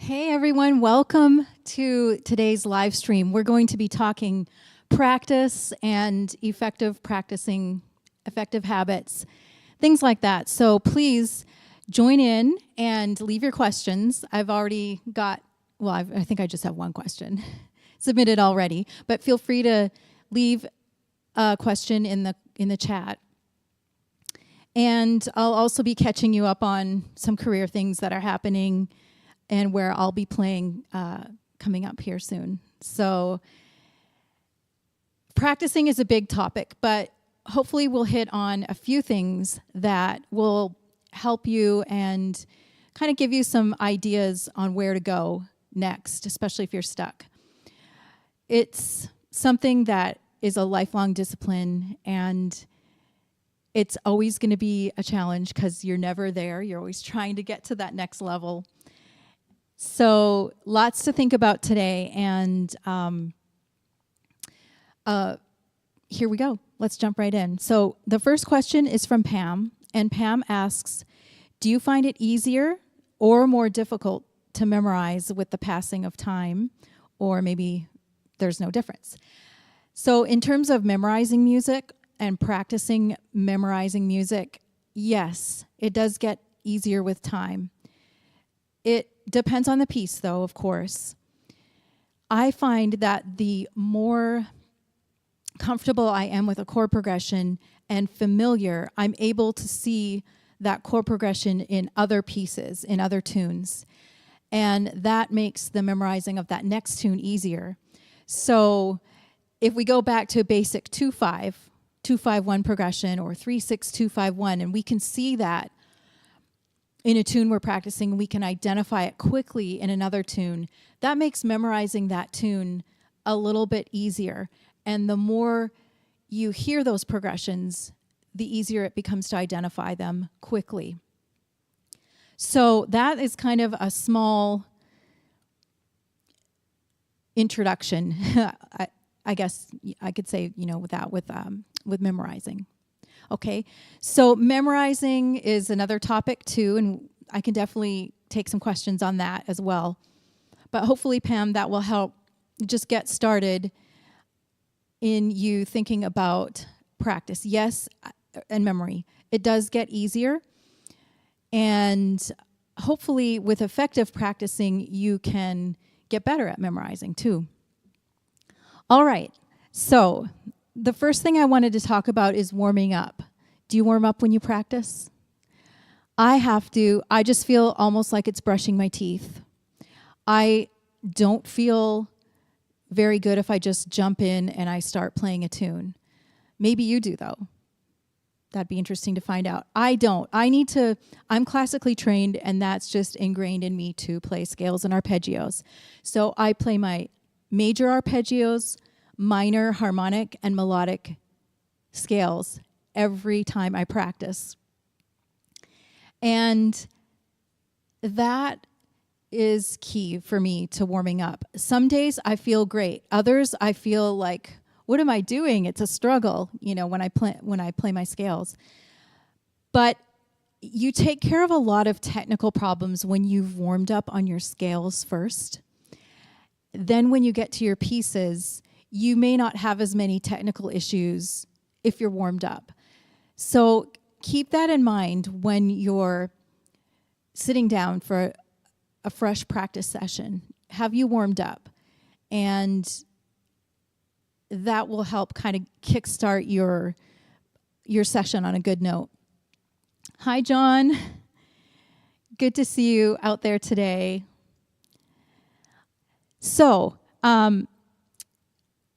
Hey everyone, welcome to today's live stream. We're going to be talking practice and effective practicing, effective habits, things like that. So please join in and leave your questions. I've already got, I think I just have one question submitted already, but feel free to leave a question in the chat. And I'll also be catching you up on some career things that are happening and where I'll be playing coming up here soon. So practicing is a big topic, but hopefully we'll hit on a few things that will help you and kind of give you some ideas on where to go next, especially if you're stuck. It's something that is a lifelong discipline, and it's always going to be a challenge because you're never there. You're always trying to get to that next level. So lots to think about today, and here we go. Let's jump right in. So the first question is from Pam, and Pam asks, do you find it easier or more difficult to memorize with the passing of time, or maybe there's no difference? So in terms of memorizing music and practicing memorizing music, yes, it does get easier with time. It depends on the piece, though, of course. I find that the more comfortable I am with a chord progression and familiar, I'm able to see that chord progression in other pieces, in other tunes. And that makes the memorizing of that next tune easier. So if we go back to a basic 2-5, 2-5-1 progression or 3-6-2-5-1, and we can see that in a tune we're practicing, we can identify it quickly in another tune. That makes memorizing that tune a little bit easier. And the more you hear those progressions, the easier it becomes to identify them quickly. So that is kind of a small introduction, I guess I could say, with memorizing. Okay, so memorizing is another topic too, and I can definitely take some questions on that as well. But hopefully, Pam, that will help just get started in you thinking about practice. Yes, and memory. It does get easier, and hopefully with effective practicing, you can get better at memorizing too. All right, so the first thing I wanted to talk about is warming up. Do you warm up when you practice? I have to. I just feel almost like it's brushing my teeth. I don't feel very good if I just jump in and I start playing a tune. Maybe you do, though. That'd be interesting to find out. I don't. I'm classically trained, and that's just ingrained in me to play scales and arpeggios. So I play my major arpeggios, minor, harmonic, and melodic scales every time I practice. And that is key for me to warming up. Some days I feel great. Others I feel like, what am I doing? It's a struggle, when I play my scales. But you take care of a lot of technical problems when you've warmed up on your scales first. Then when you get to your pieces, you may not have as many technical issues if you're warmed up. So keep that in mind when you're sitting down for a fresh practice session. Have you warmed up? And that will help kind of kickstart your session on a good note. Hi, John. Good to see you out there today. So,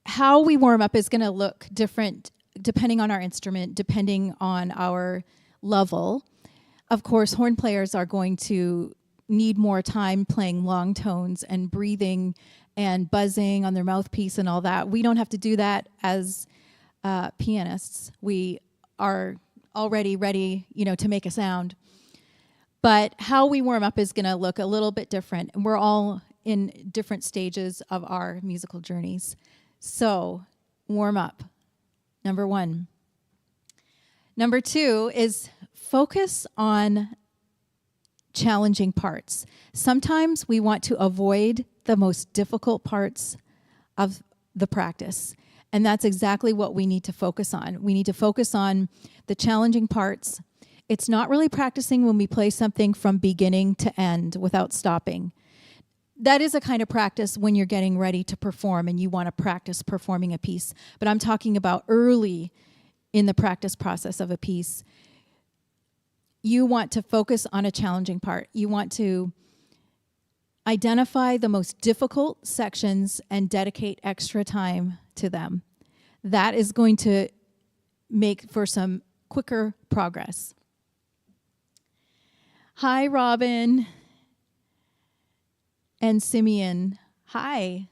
how we warm up is going to look different depending on our instrument, depending on our level. Of course, horn players are going to need more time playing long tones and breathing and buzzing on their mouthpiece and all that. We don't have to do that as pianists. We are already ready, to make a sound. But how we warm up is going to look a little bit different, and we're all in different stages of our musical journeys. So, warm up. Number 1. Number 2 is focus on challenging parts. Sometimes we want to avoid the most difficult parts of the practice. And that's exactly what we need to focus on. We need to focus on the challenging parts. It's not really practicing when we play something from beginning to end without stopping. That is a kind of practice when you're getting ready to perform and you want to practice performing a piece. But I'm talking about early in the practice process of a piece. You want to focus on a challenging part. You want to identify the most difficult sections and dedicate extra time to them. That is going to make for some quicker progress. Hi, Robin and Simeon. Hi.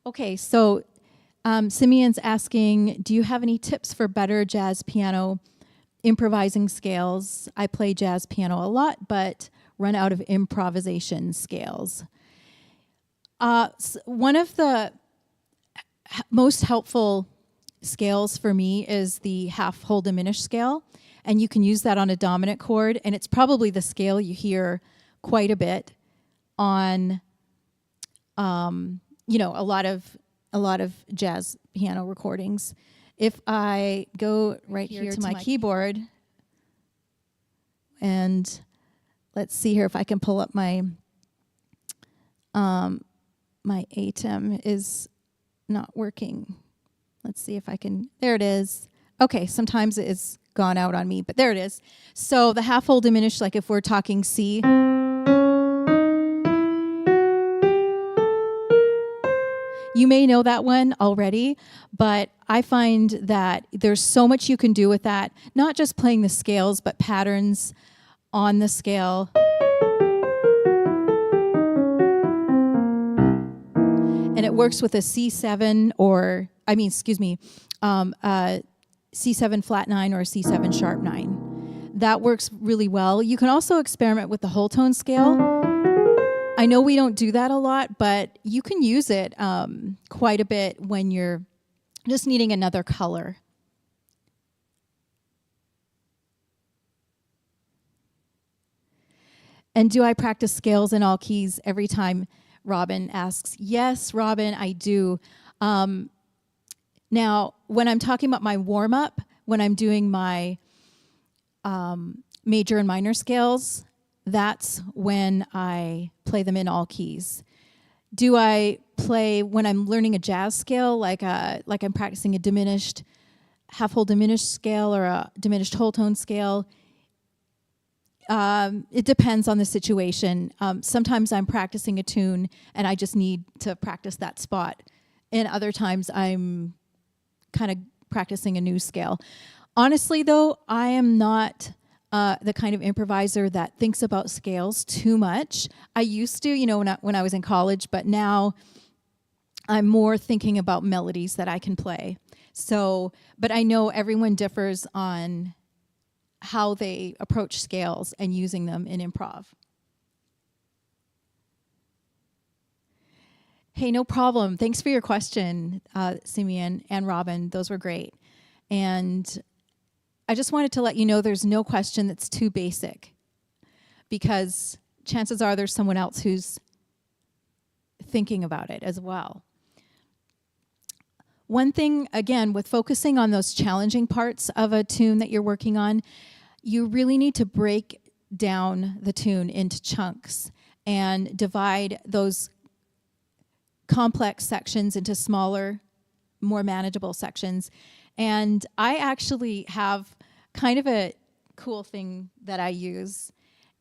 Okay, so Simeon's asking, do you have any tips for better jazz piano improvising scales? I play jazz piano a lot, but run out of improvisation scales. One of the most helpful scales for me is the half whole diminished scale, and you can use that on a dominant chord, and it's probably the scale you hear quite a bit on, a lot of jazz piano recordings. If I go right here to my keyboard, and let's see here if I can pull up my my ATEM is not working. Let's see if I can, there it is. Okay, sometimes it is gone out on me, but there it is. So the half whole diminished, like if we're talking C, you may know that one already, but I find that there's so much you can do with that, not just playing the scales, but patterns on the scale. And it works with a C7 C7 flat 9 or a C7 sharp 9. That works really well. You can also experiment with the whole tone scale. I know we don't do that a lot, but you can use it quite a bit when you're just needing another color. And do I practice scales in all keys every time? Robin asks. Yes, Robin, I do. Now, when I'm talking about my warm-up, when I'm doing my major and minor scales, that's when I play them in all keys. Do I play when I'm learning a jazz scale, like I'm practicing a diminished, half whole diminished scale or a diminished whole tone scale? It depends on the situation. Sometimes I'm practicing a tune and I just need to practice that spot. And other times I'm kind of practicing a new scale. Honestly, though, I am not the kind of improviser that thinks about scales too much. I used to, when I was in college, but now I'm more thinking about melodies that I can play. So, but I know everyone differs on how they approach scales and using them in improv. Hey, no problem. Thanks for your question, Simeon and Robin. Those were great. And I just wanted to let you know there's no question that's too basic, because chances are there's someone else who's thinking about it as well. One thing, again, with focusing on those challenging parts of a tune that you're working on, you really need to break down the tune into chunks and divide those complex sections into smaller, more manageable sections. And I actually have kind of a cool thing that I use.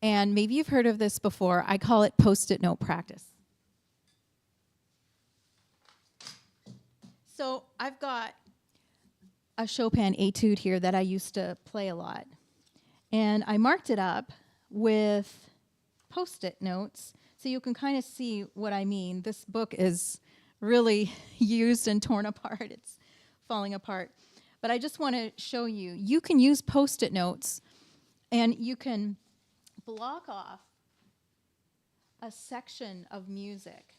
And maybe you've heard of this before. I call it Post-it note practice. So I've got a Chopin etude here that I used to play a lot. And I marked it up with Post-it notes so you can kind of see what I mean. This book is really used and torn apart. It's falling apart. But I just want to show you. You can use Post-it notes and you can block off a section of music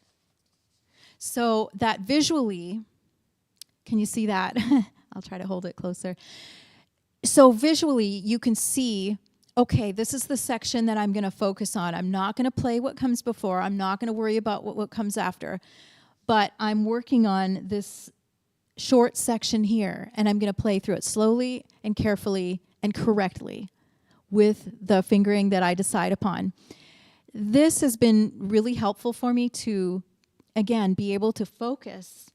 so that visually, can you see that? I'll try to hold it closer. So visually, you can see, okay, this is the section that I'm going to focus on. I'm not going to play what comes before. I'm not going to worry about what comes after. But I'm working on this short section here, and I'm going to play through it slowly and carefully and correctly with the fingering that I decide upon. This has been really helpful for me to, again, be able to focus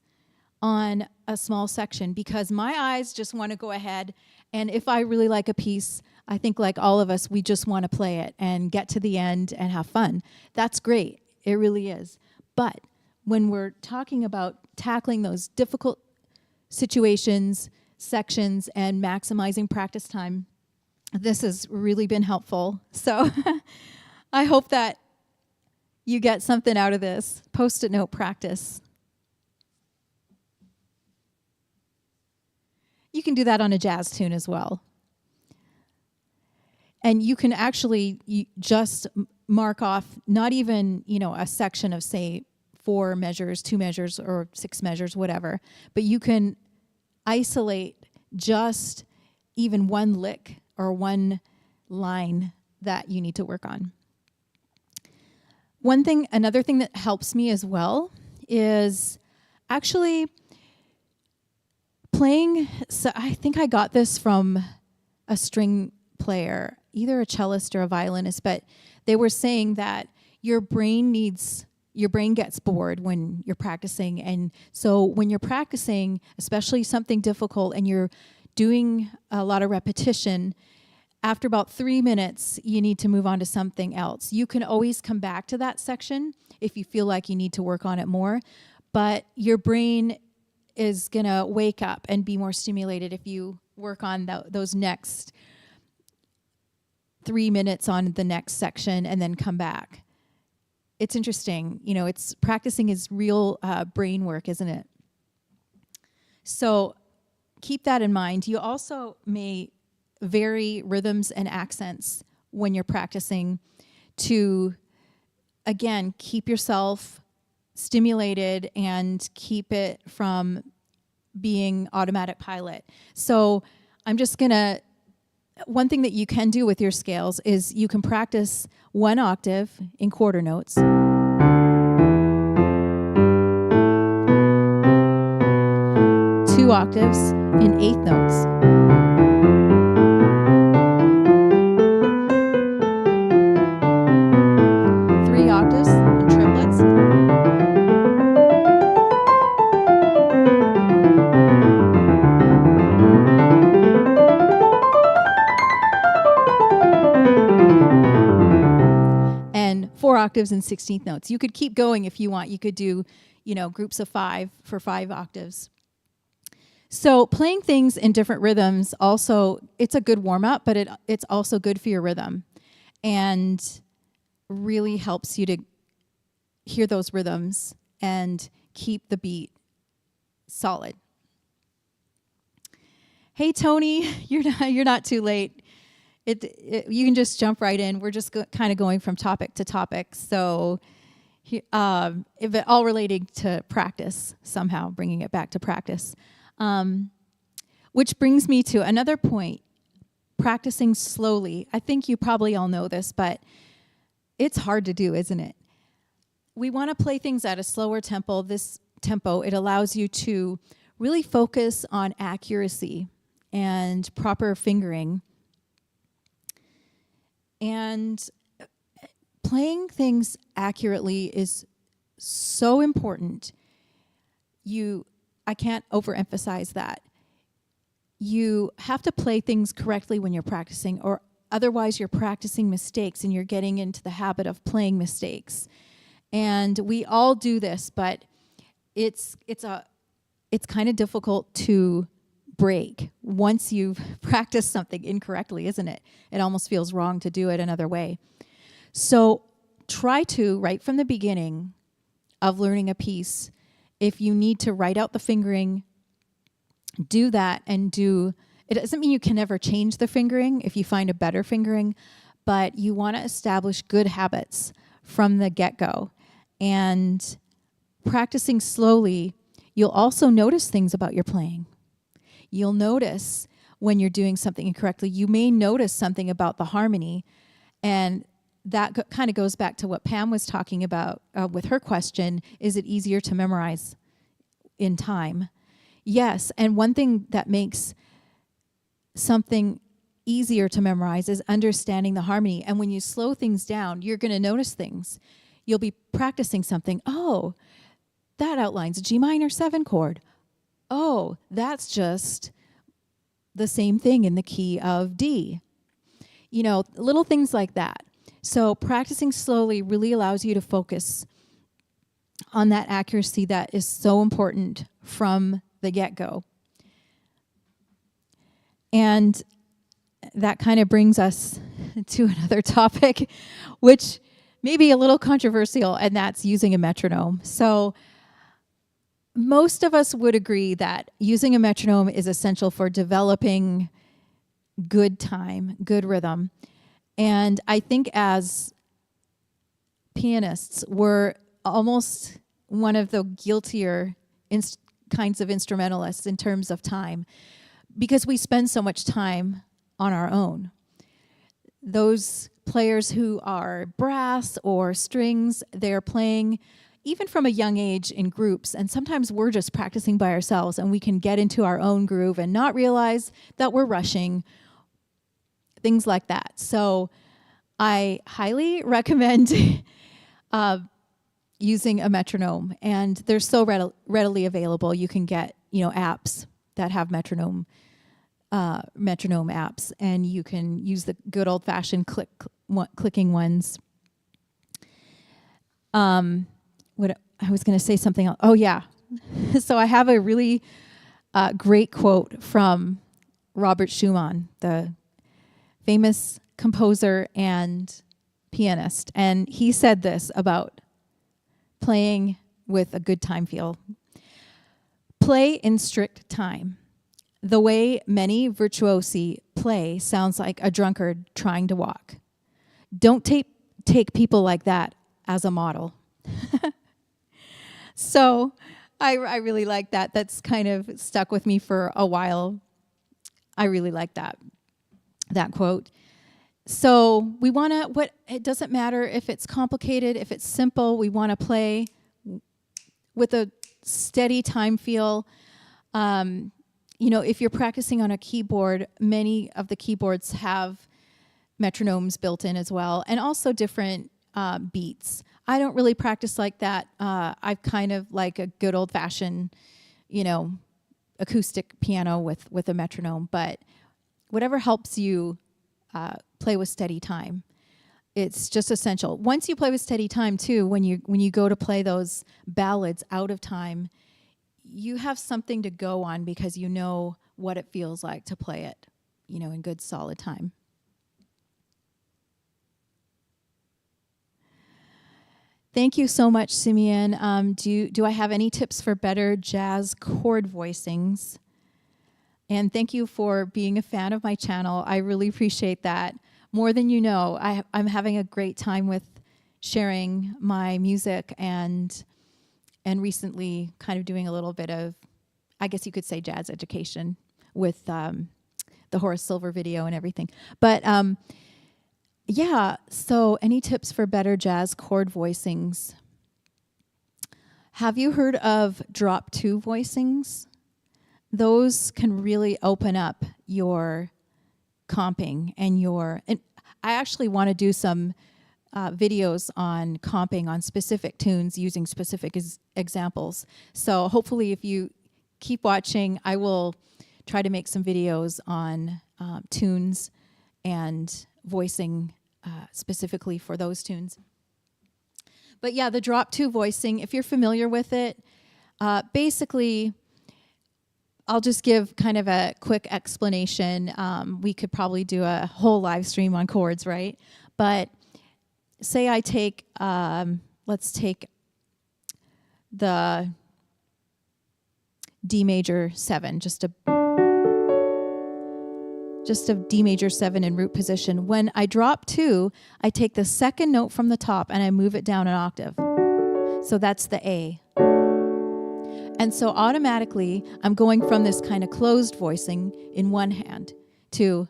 on a small section, because my eyes just want to go ahead, and if I really like a piece, I think like all of us, we just want to play it and get to the end and have fun. That's great. It really is. But when we're talking about tackling those difficult situations, sections, and maximizing practice time, this has really been helpful. So I hope that you get something out of this. Post-it note practice. You can do that on a jazz tune as well. And you can actually just mark off not even, a section of, say, 4 measures, 2 measures, or 6 measures, whatever. But you can isolate just even one lick or one line that you need to work on. Another thing that helps me as well is actually playing. So I think I got this from a string player, either a cellist or a violinist, but they were saying that your brain gets bored when you're practicing. And so when you're practicing, especially something difficult, and you're doing a lot of repetition, after about 3 minutes, you need to move on to something else. You can always come back to that section if you feel like you need to work on it more, but your brain is going to wake up and be more stimulated if you work on those next 3 minutes on the next section and then come back. It's interesting. Practicing is real brain work, isn't it? So keep that in mind. You also may vary rhythms and accents when you're practicing to, again, keep yourself stimulated and keep it from being automatic pilot. So one thing that you can do with your scales is you can practice 1 octave in quarter notes, 2 octaves in eighth notes, 3 octaves in triplets, and 4 octaves in 16th notes. You could keep going if you want. You could do, groups of 5 for 5 octaves. So playing things in different rhythms also, it's a good warm-up, but it's also good for your rhythm and really helps you to hear those rhythms and keep the beat solid. Hey, Tony, you're not too late. You can just jump right in. We're just kind of going from topic to topic. So if it all relating to practice somehow, bringing it back to practice. Which brings me to another point, practicing slowly. I think you probably all know this, but it's hard to do, isn't it? We want to play things at a slower tempo. This tempo, it allows you to really focus on accuracy and proper fingering. And playing things accurately is so important. I can't overemphasize that. You have to play things correctly when you're practicing, or otherwise you're practicing mistakes and you're getting into the habit of playing mistakes. And we all do this, but it's kind of difficult to break once you've practiced something incorrectly, isn't it? It almost feels wrong to do it another way. So try to, right from the beginning of learning a piece, if you need to write out the fingering, do that, and it doesn't mean you can never change the fingering if you find a better fingering, but you want to establish good habits from the get-go. And practicing slowly, you'll also notice things about your playing. You'll notice when you're doing something incorrectly. You may notice something about the harmony, and that kind of goes back to what Pam was talking about with her question. Is it easier to memorize in time? Yes, and one thing that makes something easier to memorize is understanding the harmony. And when you slow things down, you're going to notice things. You'll be practicing something. Oh, that outlines a G minor 7 chord. Oh, that's just the same thing in the key of D. You know, little things like that. So practicing slowly really allows you to focus on that accuracy that is so important from the get-go. And that kind of brings us to another topic, which may be a little controversial, and that's using a metronome. So most of us would agree that using a metronome is essential for developing good time, good rhythm. And I think as pianists, we're almost one of the guiltier kinds of instrumentalists in terms of time, because we spend so much time on our own. Those players who are brass or strings, they're playing even from a young age in groups, and sometimes we're just practicing by ourselves, and we can get into our own groove and not realize that we're rushing, things like that. So I highly recommend using a metronome, and they're so readily available. You can get, apps that have metronome apps, and you can use the good old-fashioned clicking ones. What I was going to say something else. Oh yeah, so I have a really great quote from Robert Schumann, the famous composer and pianist, and he said this about playing with a good time feel. Play in strict time. The way many virtuosi play sounds like a drunkard trying to walk. Don't take people like that as a model. So I really like that. That's kind of stuck with me for a while. I really like that quote. So we want to, it doesn't matter if it's complicated, if it's simple, we want to play with a steady time feel. If you're practicing on a keyboard, many of the keyboards have metronomes built in as well, and also different beats. I don't really practice like that. I kind of like a good old-fashioned, acoustic piano with a metronome, but whatever helps you play with steady time, it's just essential. Once you play with steady time too, when you go to play those ballads out of time, you have something to go on because you know what it feels like to play it, in good solid time. Thank you so much, Simeon. Do I have any tips for better jazz chord voicings? And thank you for being a fan of my channel. I really appreciate that. More than you know, I'm having a great time with sharing my music and recently kind of doing a little bit of, I guess you could say, jazz education with the Horace Silver video and everything. But so any tips for better jazz chord voicings? Have you heard of drop 2 voicings? Those can really open up your comping and I actually want to do some videos on comping on specific tunes using specific examples. So hopefully if you keep watching, I will try to make some videos on tunes and voicing specifically for those tunes. But yeah, the drop 2 voicing, if you're familiar with it, basically, I'll just give kind of a quick explanation. We could probably do a whole live stream on chords, right? But say I take, let's take the D major 7, just a D major 7 in root position. When I drop 2, I take the second note from the top and I move it down an octave. So that's the A. And so automatically, I'm going from this kind of closed voicing in one hand to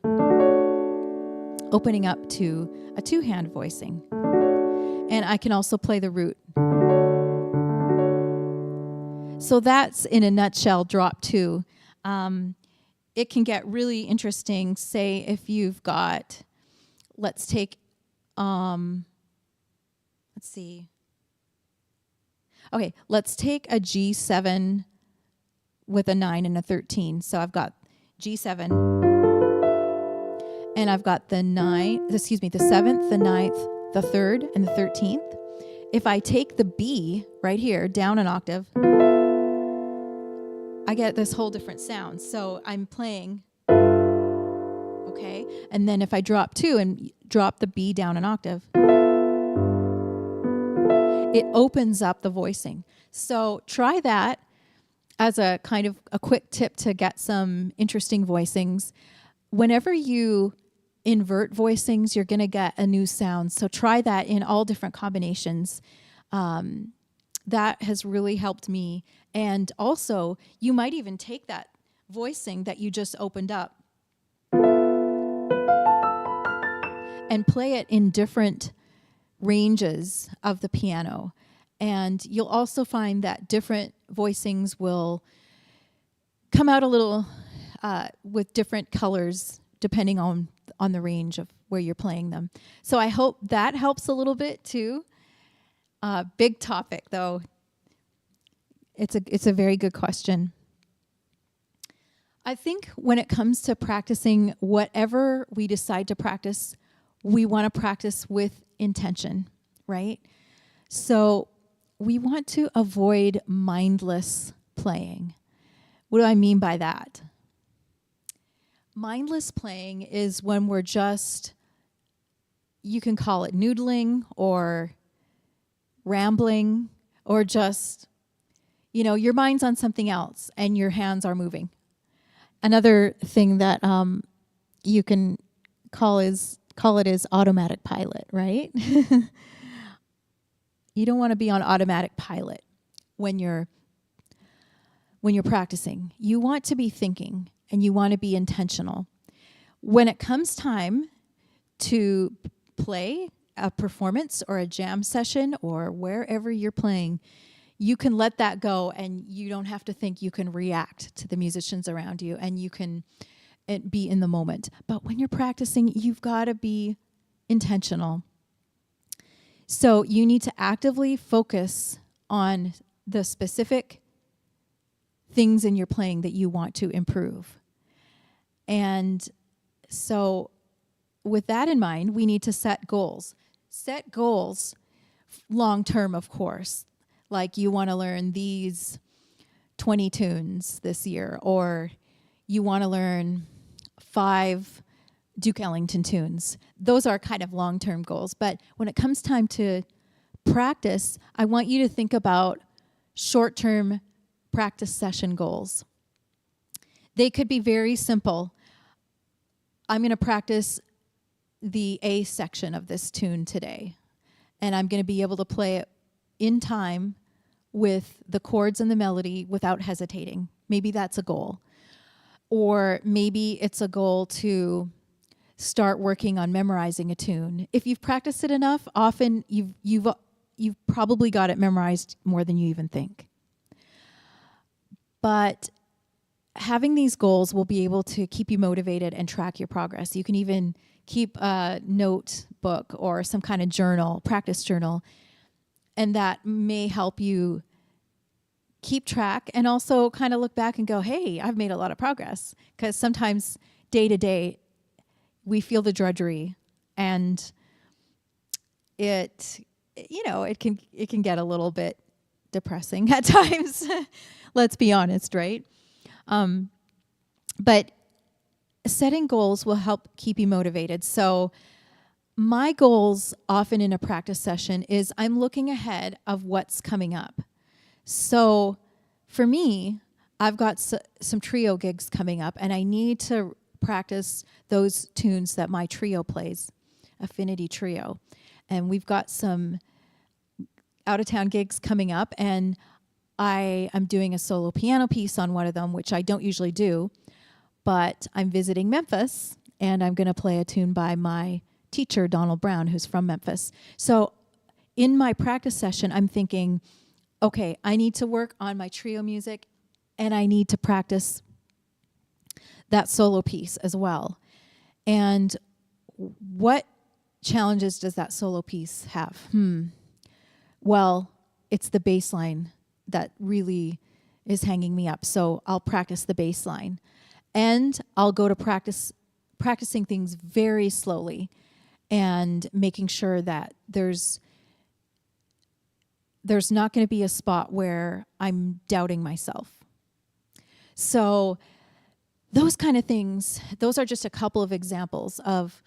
opening up to a two-hand voicing. And I can also play the root. So that's, in a nutshell, drop 2. It can get really interesting. Say if you've got, let's take, let's see. Okay, let's take a G7 with a 9 and a 13. So I've got G7, and I've got the 7th, the 9th, the 3rd, and the 13th. If I take the B right here, down an octave, I get this whole different sound. So I'm playing, okay? And then if I drop 2 and drop the B down an octave, it opens up the voicing. So try that as a kind of a quick tip to get some interesting voicings. Whenever you invert voicings, you're going to get a new sound. So try that in all different combinations. That has really helped me. And also, you might even take that voicing that you just opened up and play it in different ranges of the piano. And you'll also find that different voicings will come out a little with different colors depending on the range of where you're playing them. So I hope that helps a little bit too. Big topic though. It's a very good question. I think when it comes to practicing whatever we decide to practice, we want to practice with intention, right? So we want to avoid mindless playing. What do I mean by that? Mindless playing is when we're just, you can call it noodling or rambling or just, your mind's on something else and your hands are moving. Another thing that you can call it is automatic pilot, right? You don't want to be on automatic pilot when you're practicing. You want to be thinking and you want to be intentional. When it comes time to play a performance or a jam session or wherever you're playing, you can let that go and you don't have to think. You can react to the musicians around you and you can be in the moment. But when you're practicing, you've got to be intentional. So you need to actively focus on the specific things in your playing that you want to improve. And so with that in mind, we need to set goals. Set goals long-term, of course. Like you want to learn these 20 tunes this year, or you want to learn 5 Duke Ellington tunes. Those are kind of long-term goals. But when it comes time to practice, I want you to think about short-term practice session goals. They could be very simple. I'm going to practice the A section of this tune today, and I'm going to be able to play it in time with the chords and the melody without hesitating. Maybe that's a goal. Or maybe it's a goal to start working on memorizing a tune. If you've practiced it enough, often you've probably got it memorized more than you even think. But having these goals will be able to keep you motivated and track your progress. You can even keep a notebook or some kind of journal, practice journal, and that may help you keep track and also kind of look back and go, hey, I've made a lot of progress. Because sometimes day to day, we feel the drudgery and it can get a little bit depressing at times. Let's be honest, right? But setting goals will help keep you motivated. So my goals often in a practice session is I'm looking ahead of what's coming up. So for me, I've got some trio gigs coming up, and I need to practice those tunes that my trio plays, Affinity Trio. And we've got some out-of-town gigs coming up, and I am doing a solo piano piece on one of them, which I don't usually do. but I'm visiting Memphis, and I'm going to play a tune by my teacher, Donald Brown, who's from Memphis. So in my practice session, I'm thinking, okay, I need to work on my trio music, and I need to practice that solo piece as well. And what challenges does that solo piece have? Well, it's the bass line that really is hanging me up. So I'll practice the bass line. And I'll go to practicing things very slowly and making sure that there's not going to be a spot where I'm doubting myself. So those kind of things, those are just a couple of examples of,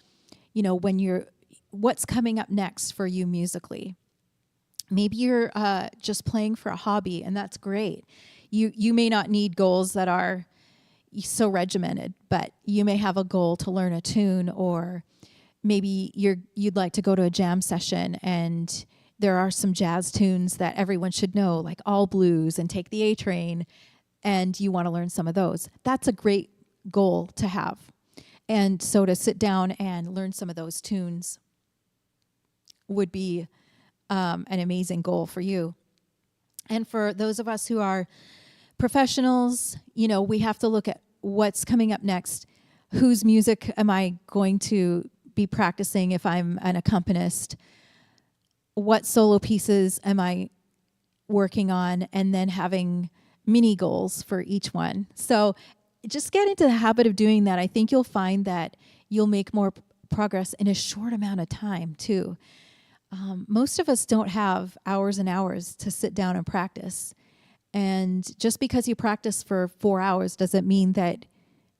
what's coming up next for you musically. Maybe you're just playing for a hobby, and that's great. You may not need goals that are so regimented, but you may have a goal to learn a tune, or maybe you'd like to go to a jam session, and there are some jazz tunes that everyone should know, like All Blues and Take the A Train, and you want to learn some of those. That's a great goal to have. And so to sit down and learn some of those tunes would be an amazing goal for you. And for those of us who are professionals, we have to look at what's coming up next. Whose music am I going to be practicing if I'm an accompanist? What solo pieces am I working on? And then having mini goals for each one. So just get into the habit of doing that. I think you'll find that you'll make more progress in a short amount of time too. Most of us don't have hours and hours to sit down and practice. And just because you practice for 4 hours doesn't mean that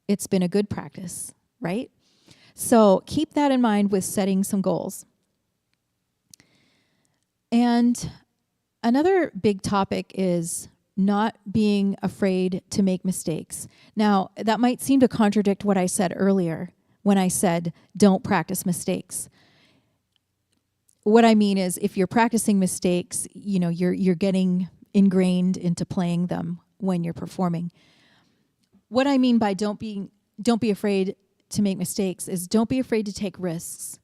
it's been a good practice, right? So keep that in mind with setting some goals. And another big topic is not being afraid to make mistakes. Now, that might seem to contradict what I said earlier when I said don't practice mistakes. What I mean is if you're practicing mistakes, you're getting ingrained into playing them when you're performing. What I mean by don't be afraid to make mistakes is don't be afraid to take risks.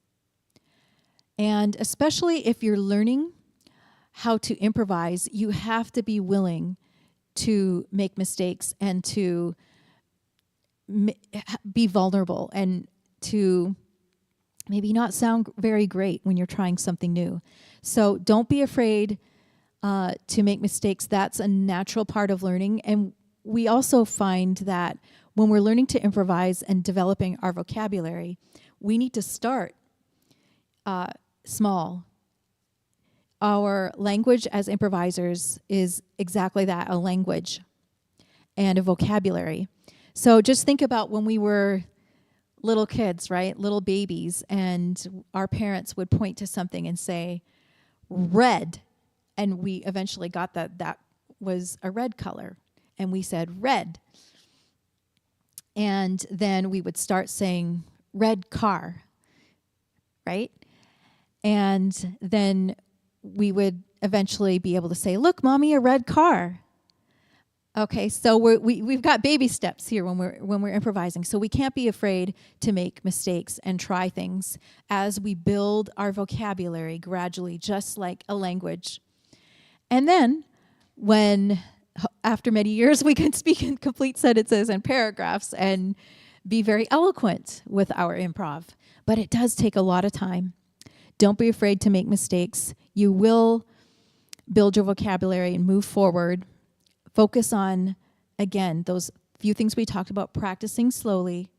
And especially if you're learning how to improvise, you have to be willing to make mistakes and to be vulnerable and to maybe not sound very great when you're trying something new. So don't be afraid to make mistakes. That's a natural part of learning. And we also find that when we're learning to improvise and developing our vocabulary, we need to start small. Our language as improvisers is exactly that, a language and a vocabulary. So just think about when we were little kids, right? Little babies, and our parents would point to something and say, red. And we eventually got that was a red color. And we said, red. And then we would start saying, red car, right? And then we would eventually be able to say, look, Mommy, a red car. Okay, so we've got baby steps here when we're improvising. So we can't be afraid to make mistakes and try things as we build our vocabulary gradually, just like a language. And then when, after many years, we can speak in complete sentences and paragraphs and be very eloquent with our improv. But it does take a lot of time. Don't be afraid to make mistakes. You will build your vocabulary and move forward. Focus on, again, those few things we talked about, practicing slowly,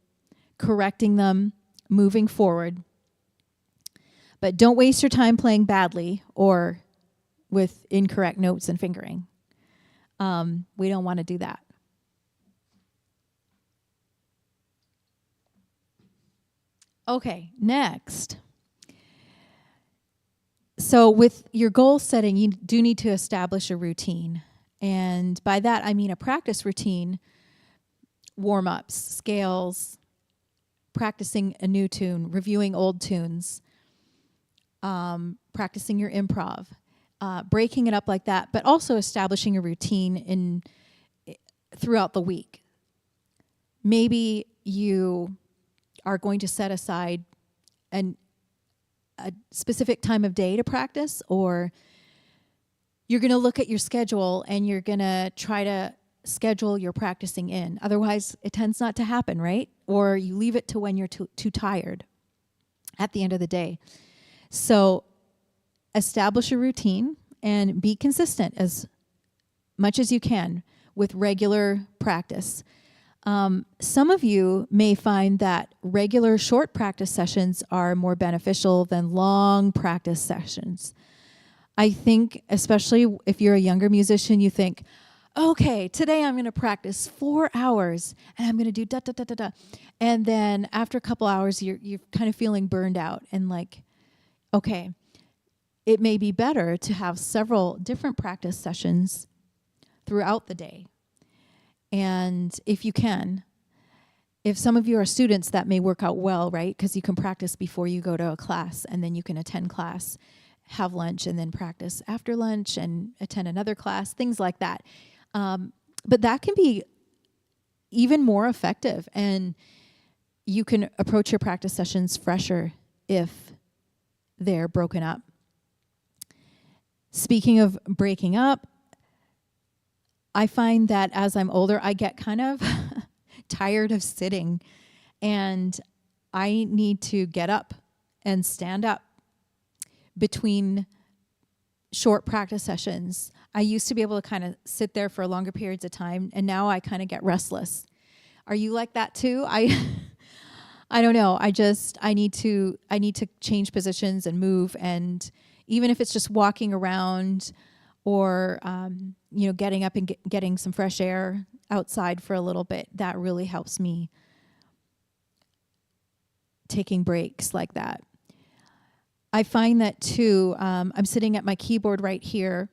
correcting them, moving forward. But don't waste your time playing badly or with incorrect notes and fingering. We don't want to do that. Okay, next. So with your goal setting, you do need to establish a routine. And by that, I mean a practice routine, warm-ups, scales, practicing a new tune, reviewing old tunes, practicing your improv, breaking it up like that, but also establishing a routine throughout the week. maybe you are going to set aside a specific time of day to practice, or you're going to look at your schedule and you're going to try to schedule your practicing in. Otherwise, it tends not to happen, right? Or you leave it to when you're too tired at the end of the day. So establish a routine and be consistent as much as you can with regular practice. Some of you may find that regular short practice sessions are more beneficial than long practice sessions. I think, especially if you're a younger musician, you think, okay, today I'm going to practice 4 hours and I'm going to do da, da, da, da, da. And then after a couple hours, you're kind of feeling burned out and like, okay, it may be better to have several different practice sessions throughout the day. And if you can, if some of you are students, that may work out well, right? Because you can practice before you go to a class, and then you can attend class, have lunch, and then practice after lunch and attend another class, things like that. But that can be even more effective, and you can approach your practice sessions fresher if they're broken up. Speaking of breaking up, I find that as I'm older, I get kind of tired of sitting, and I need to get up and stand up between short practice sessions. I used to be able to kind of sit there for longer periods of time, and now I kind of get restless. Are you like that too? I don't know. I need to change positions and move, and even if it's just walking around or getting up and getting some fresh air outside for a little bit, that really helps me. Taking breaks like that. I find that too. I'm sitting at my keyboard right here.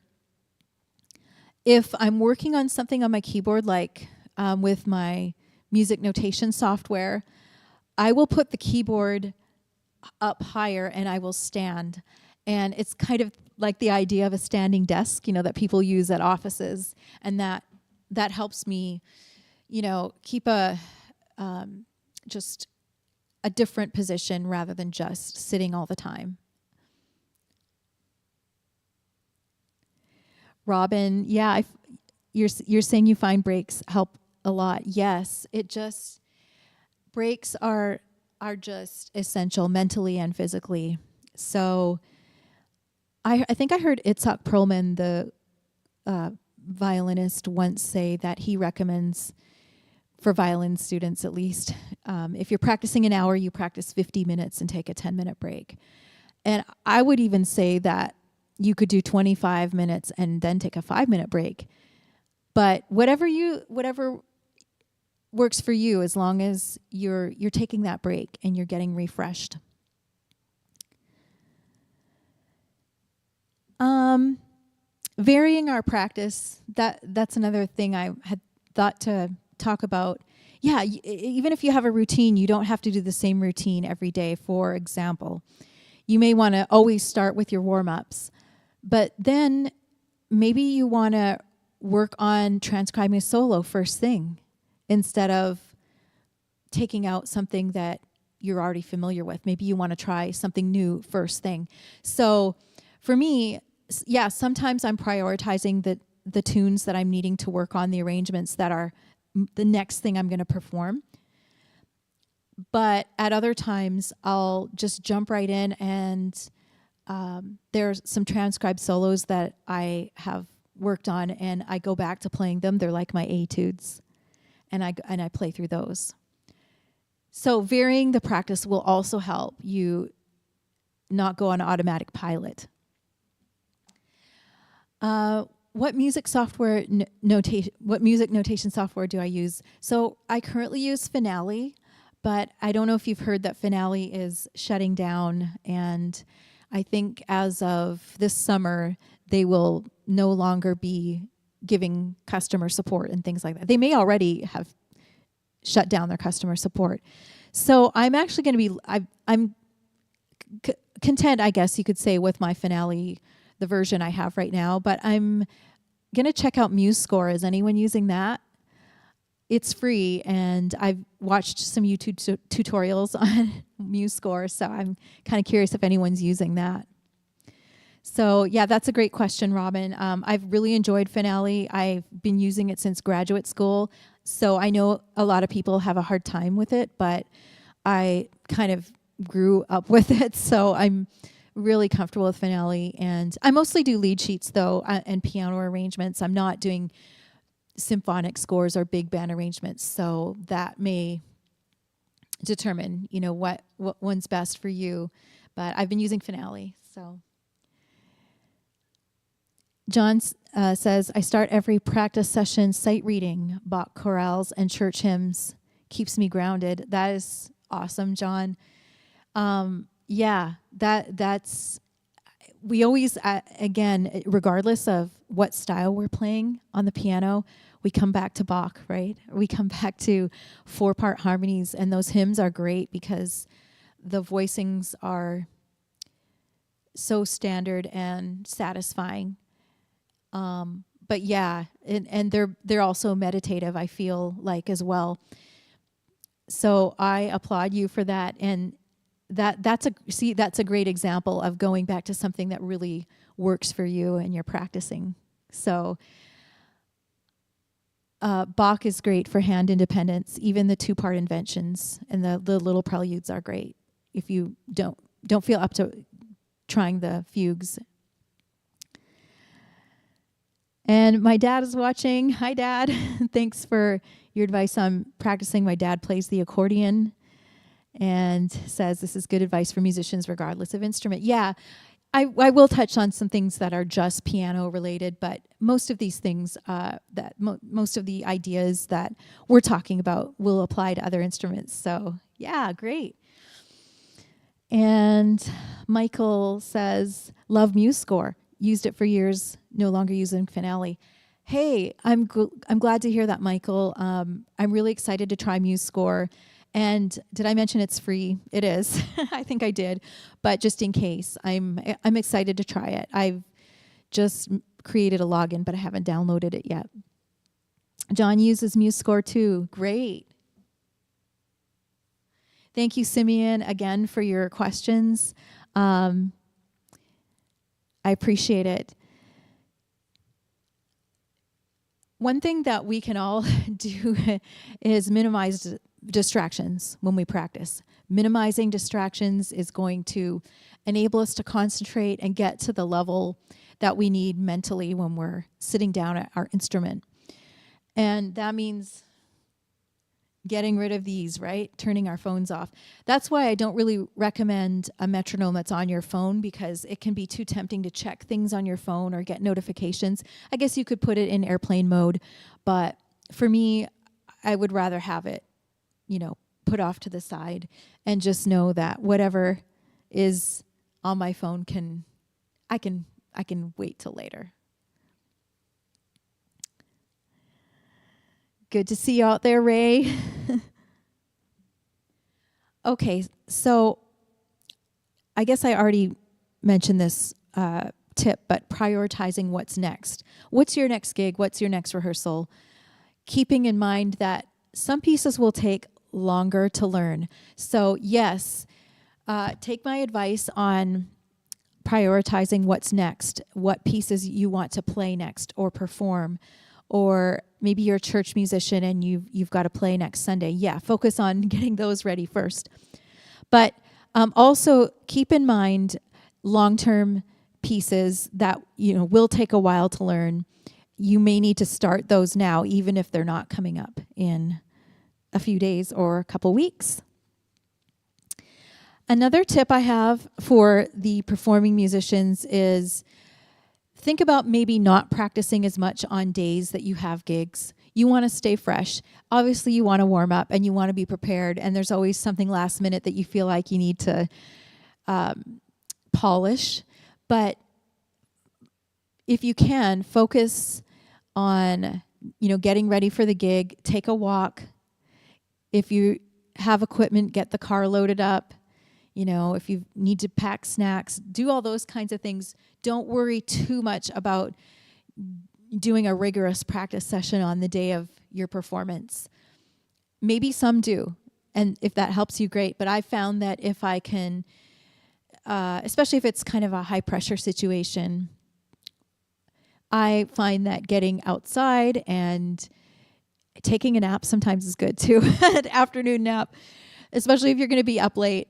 If I'm working on something on my keyboard, like with my music notation software, I will put the keyboard up higher and I will stand. And it's kind of like the idea of a standing desk, that people use at offices. And that helps me, keep just a different position rather than just sitting all the time. Robin, yeah, you're saying you find breaks help a lot. Yes, breaks are just essential mentally and physically. So I think I heard Itzhak Perlman, the violinist, once say that he recommends, for violin students at least, if you're practicing an hour, you practice 50 minutes and take a 10-minute break. And I would even say that you could do 25 minutes and then take a 5-minute break. But whatever works for you, as long as you're taking that break and you're getting refreshed. Varying our practice, that's another thing I had thought to talk about. Yeah, even if you have a routine, you don't have to do the same routine every day. For example, you may want to always start with your warm-ups, but then maybe you want to work on transcribing a solo first thing instead of taking out something that you're already familiar with. Maybe you want to try something new first thing. So for me, yeah, sometimes I'm prioritizing the tunes that I'm needing to work on, the arrangements that are the next thing I'm going to perform. But at other times, I'll just jump right in, and there's some transcribed solos that I have worked on, and I go back to playing them. They're like my etudes, and I play through those. So varying the practice will also help you not go on automatic pilot. What music notation software do I use? So I currently use Finale, but I don't know if you've heard that Finale is shutting down, and I think as of this summer, they will no longer be giving customer support and things like that. They may already have shut down their customer support. So I'm actually going to be, I'm content, I guess you could say, with my Finale, the version I have right now, but I'm going to check out MuseScore. Is anyone using that? it's free, and I've watched some YouTube tutorials on MuseScore, so I'm kind of curious if anyone's using that. So yeah, that's a great question, Robin. I've really enjoyed Finale. I've been using it since graduate school, so I know a lot of people have a hard time with it, but I kind of grew up with it, so I'm really comfortable with Finale. And I mostly do lead sheets, though, and piano arrangements. I'm not doing symphonic scores or big band arrangements, so that may determine, what one's best for you. But I've been using Finale, so. John says, I start every practice session sight reading Bach chorales and church hymns. Keeps me grounded. That is awesome, John. That's, we always, again, regardless of what style we're playing on the piano, we come back to Bach, right? We come back to 4-part harmonies, and those hymns are great because the voicings are so standard and satisfying. But yeah, and they're also meditative, I feel like, as well. So I applaud you for that, and that's a great example of going back to something that really works for you and you're practicing. So Bach is great for hand independence. Even the 2-part inventions and the little preludes are great if you don't feel up to trying the fugues. And my dad is watching. Hi, Dad. Thanks for your advice on practicing. My dad plays the accordion and says this is good advice for musicians regardless of instrument. Yeah, I will touch on some things that are just piano related, but most of these things, most of the ideas that we're talking about will apply to other instruments. So yeah, great. And Michael says, love MuseScore. Used it for years, no longer using Finale. Hey, I'm glad to hear that, Michael. I'm really excited to try MuseScore. And did I mention it's free? It is. I think I did. But just in case, I'm excited to try it. I've just created a login, but I haven't downloaded it yet. John uses MuseScore too. Great. Thank you, Simeon, again for your questions. I appreciate it. One thing that we can all do is minimize distractions when we practice. Minimizing distractions is going to enable us to concentrate and get to the level that we need mentally when we're sitting down at our instrument. And that means getting rid of these, right? Turning our phones off. That's why I don't really recommend a metronome that's on your phone, because it can be too tempting to check things on your phone or get notifications. I guess you could put it in airplane mode, but for me, I would rather have it, put off to the side and just know that whatever is on my phone I can wait till later. Good to see you out there, Ray. Okay, so I guess I already mentioned this tip, but prioritizing what's next. What's your next gig? What's your next rehearsal? Keeping in mind that some pieces will take longer to learn. So yes, take my advice on prioritizing what's next, what pieces you want to play next or perform. Or maybe you're a church musician and you've got to play next Sunday. Yeah, focus on getting those ready first. But also keep in mind long-term pieces that will take a while to learn. You may need to start those now, even if they're not coming up in a few days or a couple weeks. Another tip I have for the performing musicians is think about maybe not practicing as much on days that you have gigs. You want to stay fresh. Obviously, you want to warm up and you want to be prepared, and there's always something last minute that you feel like you need to polish. But if you can, focus on getting ready for the gig. Take a walk. If you have equipment, get the car loaded up. If you need to pack snacks, do all those kinds of things. Don't worry too much about, doing a rigorous practice session on the day of your performance. Maybe some do, and if that helps you, great. But I found that if I can, especially if it's kind of a high pressure situation, I find that getting outside and taking a nap sometimes is good too, an afternoon nap, especially if you're going to be up late.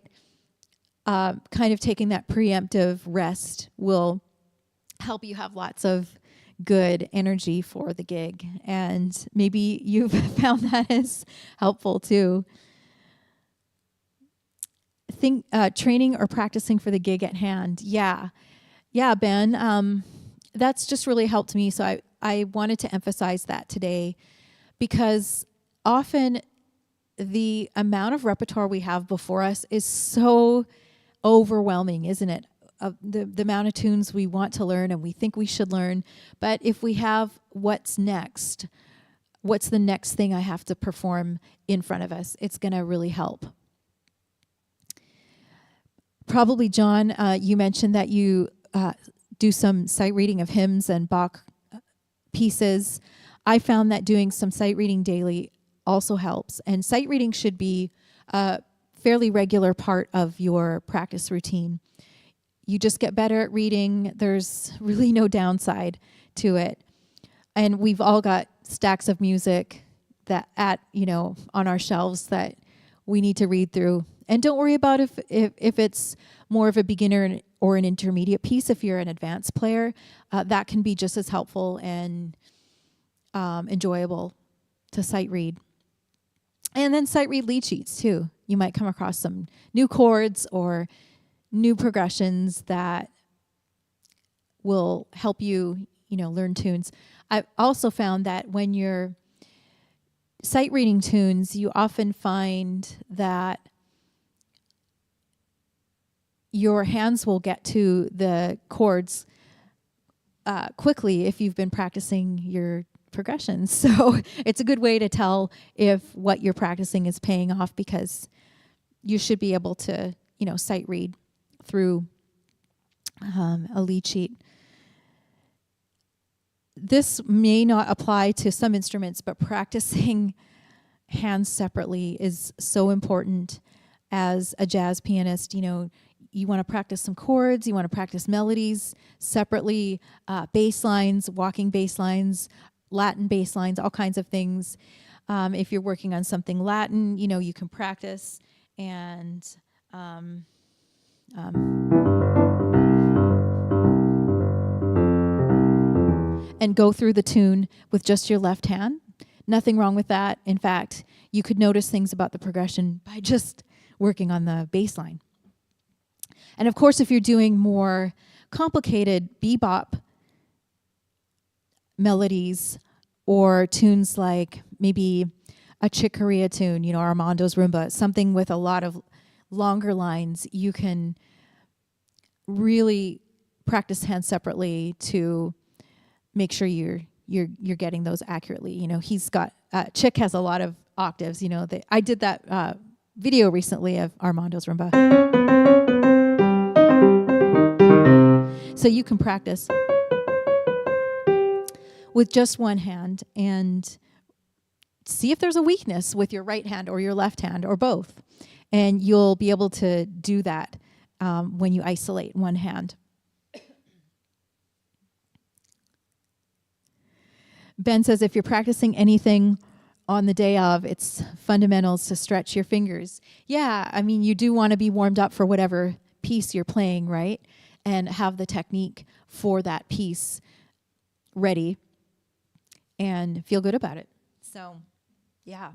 Kind of taking that preemptive rest will help you have lots of good energy for the gig. And maybe you've found that is helpful too. Training or practicing for the gig at hand. Yeah, Ben. That's just really helped me. So I wanted to emphasize that today, because often the amount of repertoire we have before us is so overwhelming, isn't it? The amount of tunes we want to learn and we think we should learn. But if we have what's next, what's the next thing I have to perform in front of us, it's going to really help. Probably, John, you mentioned that you do some sight reading of hymns and Bach pieces. I found that doing some sight reading daily also helps. And sight reading should be a fairly regular part of your practice routine. You just get better at reading. There's really no downside to it. And we've all got stacks of music that on our shelves that we need to read through. And don't worry about if it's more of a beginner or an intermediate piece. If you're an advanced player, that can be just as helpful and enjoyable to sight read. And then sight read lead sheets too. You might come across some new chords or new progressions that will help you, learn tunes. I've also found that when you're sight reading tunes, you often find that your hands will get to the chords quickly if you've been practicing your progressions. So it's a good way to tell if what you're practicing is paying off, because you should be able to, sight read through a lead sheet. This may not apply to some instruments, but practicing hands separately is so important as a jazz pianist. You want to practice some chords, you want to practice melodies separately, bass lines, walking bass lines, Latin bass lines, all kinds of things. If you're working on something Latin, you can practice and go through the tune with just your left hand. Nothing wrong with that. In fact, you could notice things about the progression by just working on the bass line. And of course, if you're doing more complicated bebop melodies or tunes like maybe a Chick Corea tune, Armando's Rumba, something with a lot of longer lines, you can really practice hands separately to make sure you're getting those accurately. He's got Chick has a lot of octaves. I did that video recently of Armando's Rumba. So you can practice with just one hand and see if there's a weakness with your right hand or your left hand or both. And you'll be able to do that when you isolate one hand. Ben says if you're practicing anything on the day of, it's fundamentals to stretch your fingers. Yeah, you do want to be warmed up for whatever piece you're playing, right? And have the technique for that piece ready and feel good about it. So, yeah.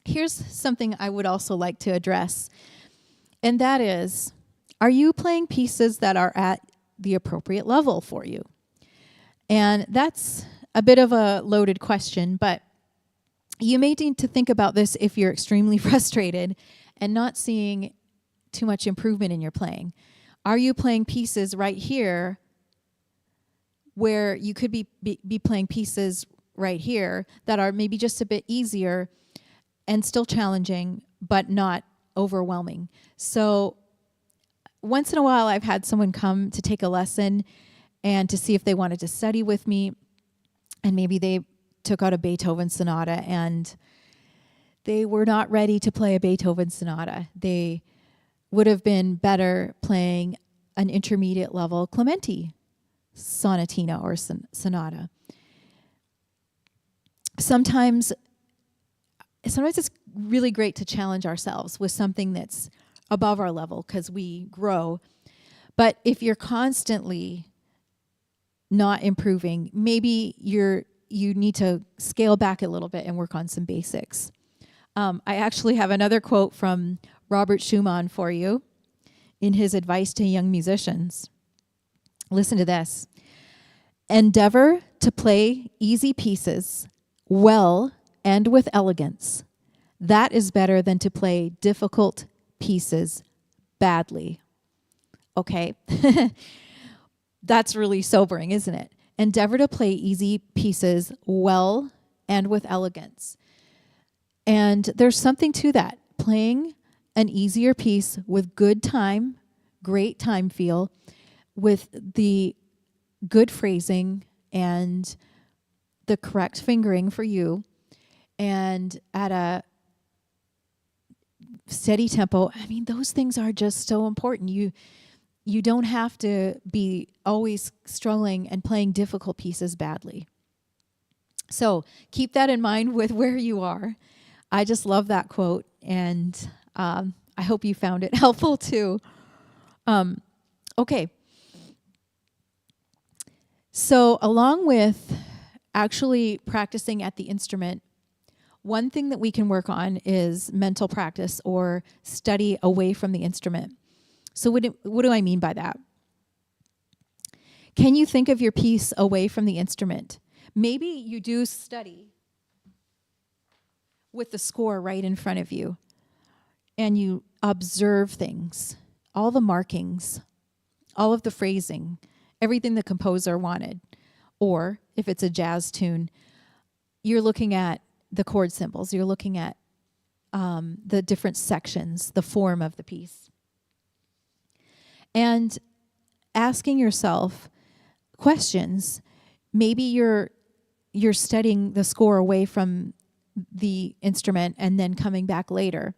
Here's something I would also like to address, and that is, are you playing pieces that are at the appropriate level for you? And that's a bit of a loaded question, but you may need to think about this if you're extremely frustrated and not seeing too much improvement in your playing. Are you playing pieces right here where you could be playing pieces right here that are maybe just a bit easier and still challenging, but not overwhelming? So once in a while, I've had someone come to take a lesson and to see if they wanted to study with me. And maybe they took out a Beethoven sonata and they were not ready to play a Beethoven sonata. They would have been better playing an intermediate level Clementi sonatina or sonata. Sometimes it's really great to challenge ourselves with something that's above our level because we grow. But if you're constantly not improving, maybe you need to scale back a little bit and work on some basics. I actually have another quote from Robert Schumann for you in his advice to young musicians. Listen to this. Endeavor to play easy pieces well and with elegance. That is better than to play difficult pieces badly. Okay? That's really sobering, isn't it? Endeavor to play easy pieces well and with elegance. And there's something to that. Playing an easier piece with good time, great time feel, with the good phrasing and the correct fingering for you, and at a steady tempo. I mean, those things are just so important. You don't have to be always struggling and playing difficult pieces badly. So keep that in mind with where you are. I just love that quote, and I hope you found it helpful too. Okay. So along with actually practicing at the instrument, one thing that we can work on is mental practice or study away from the instrument. So what do I mean by that? Can you think of your piece away from the instrument? Maybe you do study with the score right in front of you, and you observe things, all the markings, all of the phrasing, everything the composer wanted. Or if it's a jazz tune, you're looking at the chord symbols, you're looking at the different sections, the form of the piece. And asking yourself questions. Maybe you're studying the score away from the instrument and then coming back later.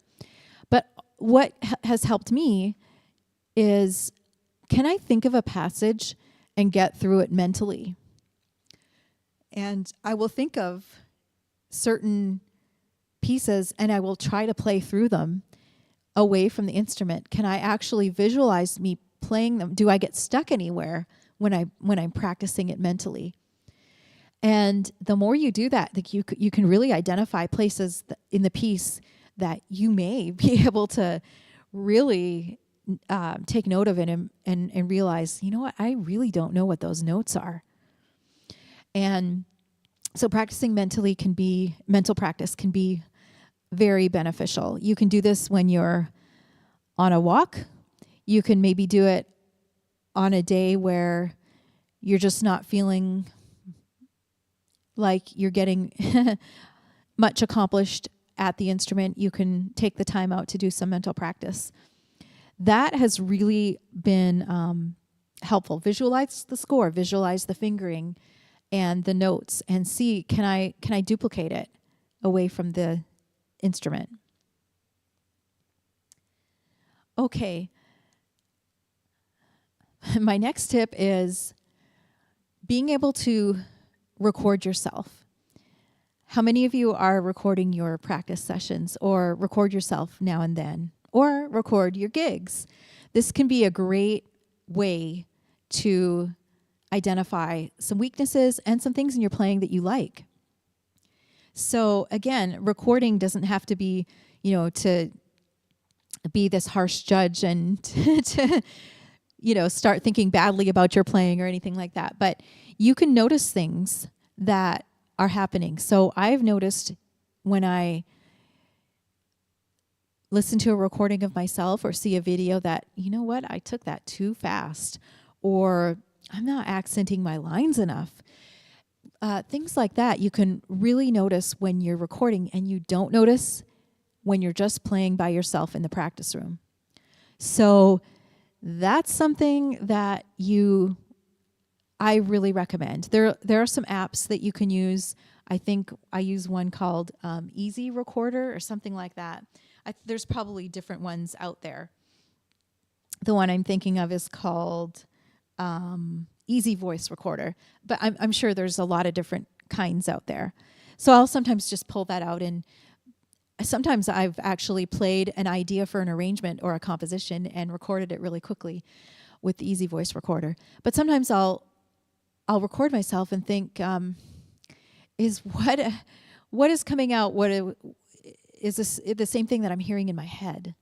But what has helped me is, can I think of a passage and get through it mentally? And I will think of certain pieces and I will try to play through them away from the instrument. Can I actually visualize me playing them? Do I get stuck anywhere when I'm practicing it mentally? And the more you do that, you can really identify places in the piece that you may be able to really take note of it and realize, you know what, I really don't know what those notes are. And so practicing mental practice can be very beneficial. You can do this when you're on a walk. You can maybe do it on a day where you're just not feeling like you're getting much accomplished at the instrument. You can take the time out to do some mental practice. That has really been helpful. Visualize the score, visualize the fingering and the notes, and see, can I duplicate it away from the instrument? Okay. My next tip is being able to record yourself. How many of you are recording your practice sessions, or record yourself now and then, or record your gigs? This can be a great way to identify some weaknesses and some things in your playing that you like. So again, recording doesn't have to be, to be this harsh judge and to, start thinking badly about your playing or anything like that. But you can notice things that are happening. So I've noticed when I listen to a recording of myself or see a video that, you know what, I took that too fast, or I'm not accenting my lines enough. Things like that you can really notice when you're recording, and you don't notice when you're just playing by yourself in the practice room. So that's something that I really recommend. There are some apps that you can use. I think I use one called Easy Recorder or something like that. There's probably different ones out there. The one I'm thinking of is called Easy Voice Recorder, but I'm sure there's a lot of different kinds out there. So I'll sometimes just pull that out, and sometimes I've actually played an idea for an arrangement or a composition and recorded it really quickly with the Easy Voice Recorder. But sometimes I'll record myself and think, is what is coming out? Is this the same thing that I'm hearing in my head?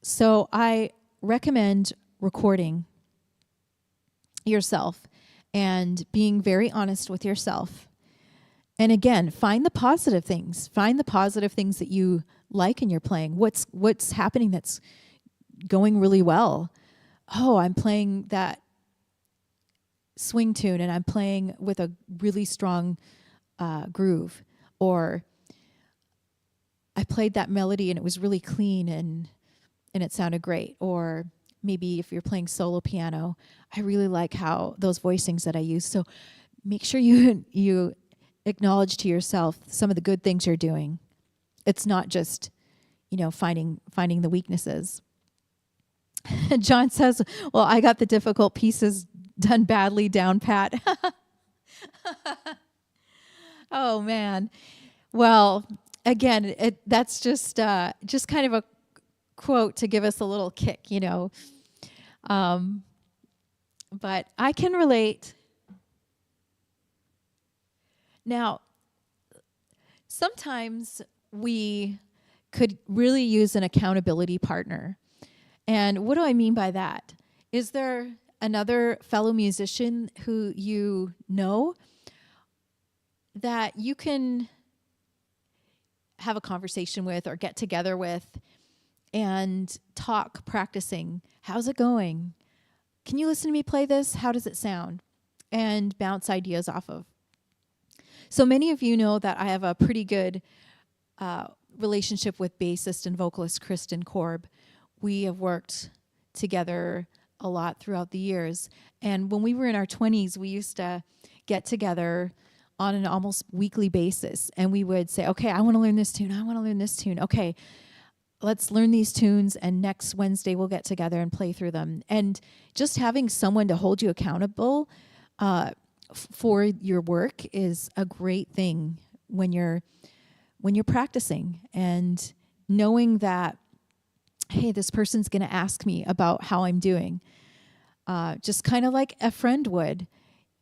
So I recommend recording yourself and being very honest with yourself. And again, find the positive things. Find the positive things that you like in your playing. What's happening that's going really well? Oh, I'm playing that swing tune and I'm playing with a really strong groove. Or I played that melody and it was really clean and it sounded great. Or maybe if you're playing solo piano, I really like how those voicings that I use. So make sure you acknowledge to yourself some of the good things you're doing. It's not just, finding the weaknesses. John says, well, I got the difficult pieces done badly down pat. Oh, man. Well, again, that's just kind of a quote to give us a little kick, But I can relate. Now, sometimes we could really use an accountability partner. And what do I mean by that? Is there another fellow musician who you know that you can have a conversation with or get together with and talk, practicing? How's it going? Can you listen to me play this? How does it sound? And bounce ideas off of. So many of you know that I have a pretty good relationship with bassist and vocalist Kristen Korb. We have worked together a lot throughout the years. And when we were in our 20s, we used to get together on an almost weekly basis. And we would say, okay, I want to learn this tune. I want to learn this tune. Okay, let's learn these tunes. And next Wednesday, we'll get together and play through them. And just having someone to hold you accountable for your work is a great thing when you're practicing, and knowing that, hey, this person's going to ask me about how I'm doing, just kind of like a friend would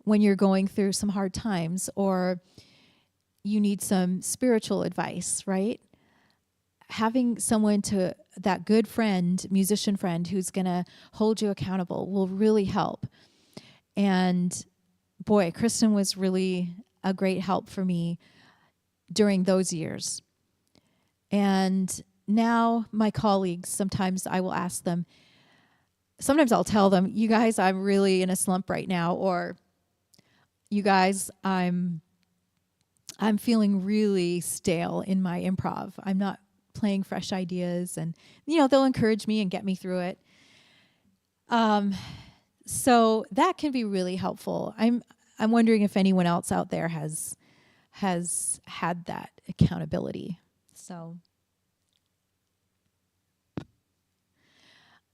when you're going through some hard times or you need some spiritual advice, right? Having someone that good friend, musician friend, who's going to hold you accountable will really help. And boy, Kristen was really a great help for me during those years. And now my colleagues, sometimes I will ask them, sometimes I'll tell them, you guys, I'm really in a slump right now, or you guys, I'm feeling really stale in my improv. I'm not playing fresh ideas, and they'll encourage me and get me through it. So that can be really helpful. I'm wondering if anyone else out there has had that accountability. So,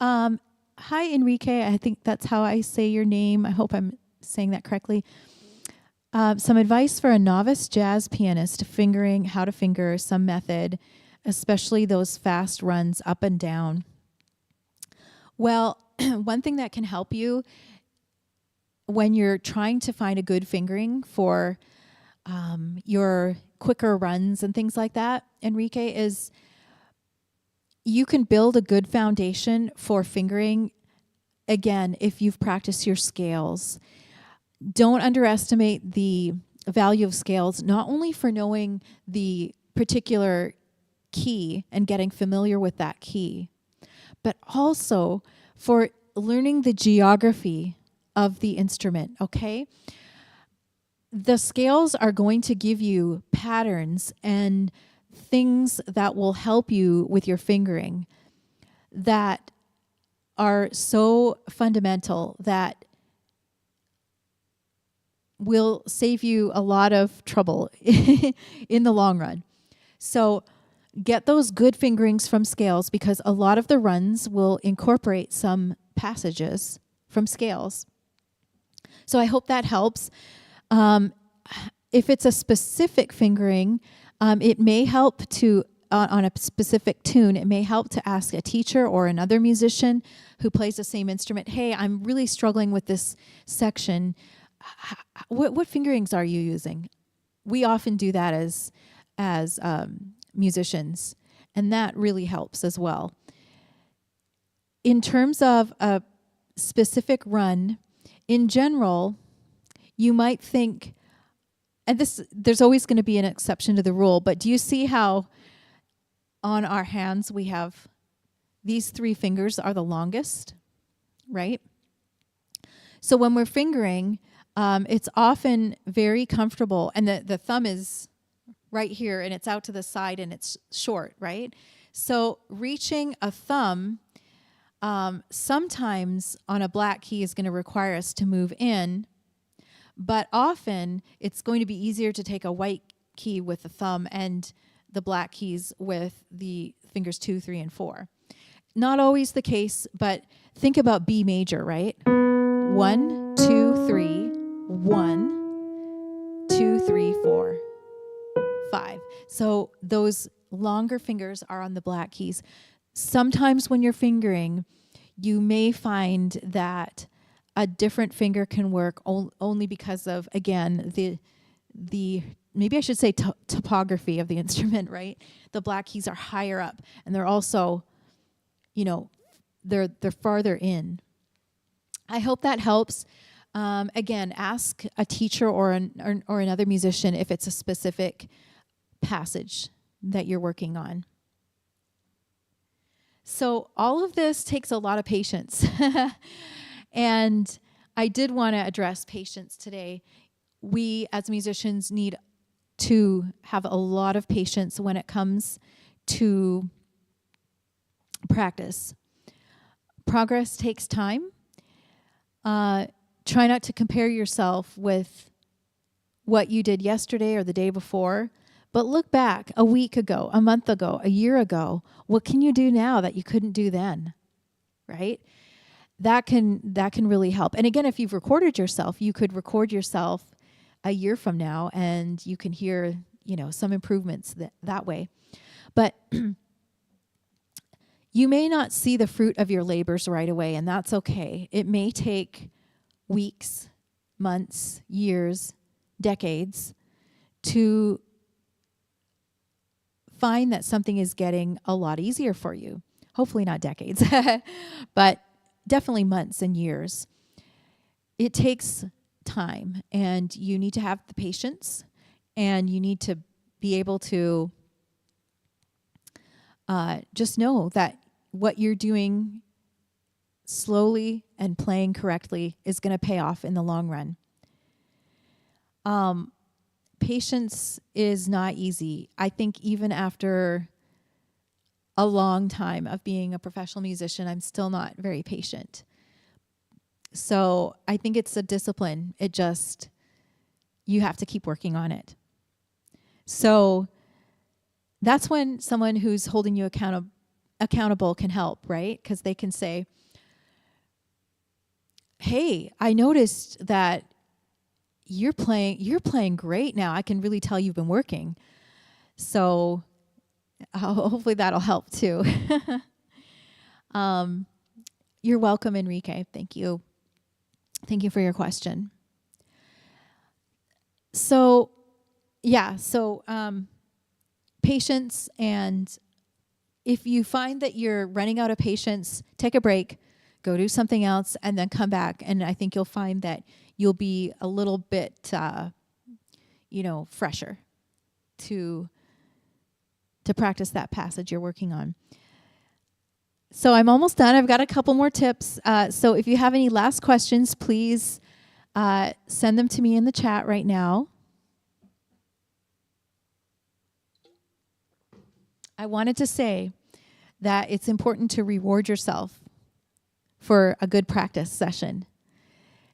hi Enrique. I think that's how I say your name. I hope I'm saying that correctly. Some advice for a novice jazz pianist how to finger some method, especially those fast runs up and down. Well, one thing that can help you when you're trying to find a good fingering for your quicker runs and things like that, Enrique, is you can build a good foundation for fingering, again, if you've practiced your scales. Don't underestimate the value of scales, not only for knowing the particular key and getting familiar with that key, but also for learning the geography of the instrument, okay? The scales are going to give you patterns and things that will help you with your fingering that are so fundamental that will save you a lot of trouble in the long run. So get those good fingerings from scales, because a lot of the runs will incorporate some passages from scales. So I hope that helps. If it's a specific fingering, it may help to, on a specific tune, it may help to ask a teacher or another musician who plays the same instrument, hey, I'm really struggling with this section. What fingerings are you using? We often do that as musicians, and that really helps as well. In terms of a specific run, in general, you might think, and there's always going to be an exception to the rule, but do you see how on our hands we have these 3 fingers are the longest, right? So when we're fingering, it's often very comfortable, and the thumb is right here, and it's out to the side, and it's short, right? So reaching a thumb sometimes on a black key is going to require us to move in, but often it's going to be easier to take a white key with the thumb and the black keys with the fingers 2, 3, and 4. Not always the case, but think about B major, right? 1, 2, 3, 1, 2, 3, 4, 5. So those longer fingers are on the black keys. Sometimes when you're fingering, you may find that a different finger can work only because of, again, the maybe I should say topography of the instrument, right? The black keys are higher up, and they're also, they're farther in. I hope that helps. Again, ask a teacher or another musician if it's a specific passage that you're working on. So all of this takes a lot of patience. And I did want to address patience today. We as musicians need to have a lot of patience when it comes to practice. Progress takes time. Try not to compare yourself with what you did yesterday or the day before, but look back a week ago, a month ago, a year ago. What can you do now that you couldn't do then, right? That can really help. And again, if you've recorded yourself, you could record yourself a year from now, and you can hear, some improvements that way. But you may not see the fruit of your labors right away, and that's okay. It may take weeks, months, years, decades to find that something is getting a lot easier for you. Hopefully not decades, but definitely months and years. It takes time, and you need to have the patience, and you need to be able to just know that what you're doing slowly and playing correctly is going to pay off in the long run. Patience is not easy. I think even after a long time of being a professional musician, I'm still not very patient. So I think it's a discipline. You have to keep working on it. So that's when someone who's holding you accountable can help, right? Because they can say, hey, I noticed that you're playing great now. I can really tell you've been working. So hopefully that'll help too. You're welcome, Enrique. Thank you. Thank you for your question. So, patience, and if you find that you're running out of patience, take a break, go do something else, and then come back. And I think you'll find that you'll be a little bit, fresher to practice that passage you're working on. So I'm almost done. I've got a couple more tips. So if you have any last questions, please send them to me in the chat right now. I wanted to say that it's important to reward yourself for a good practice session.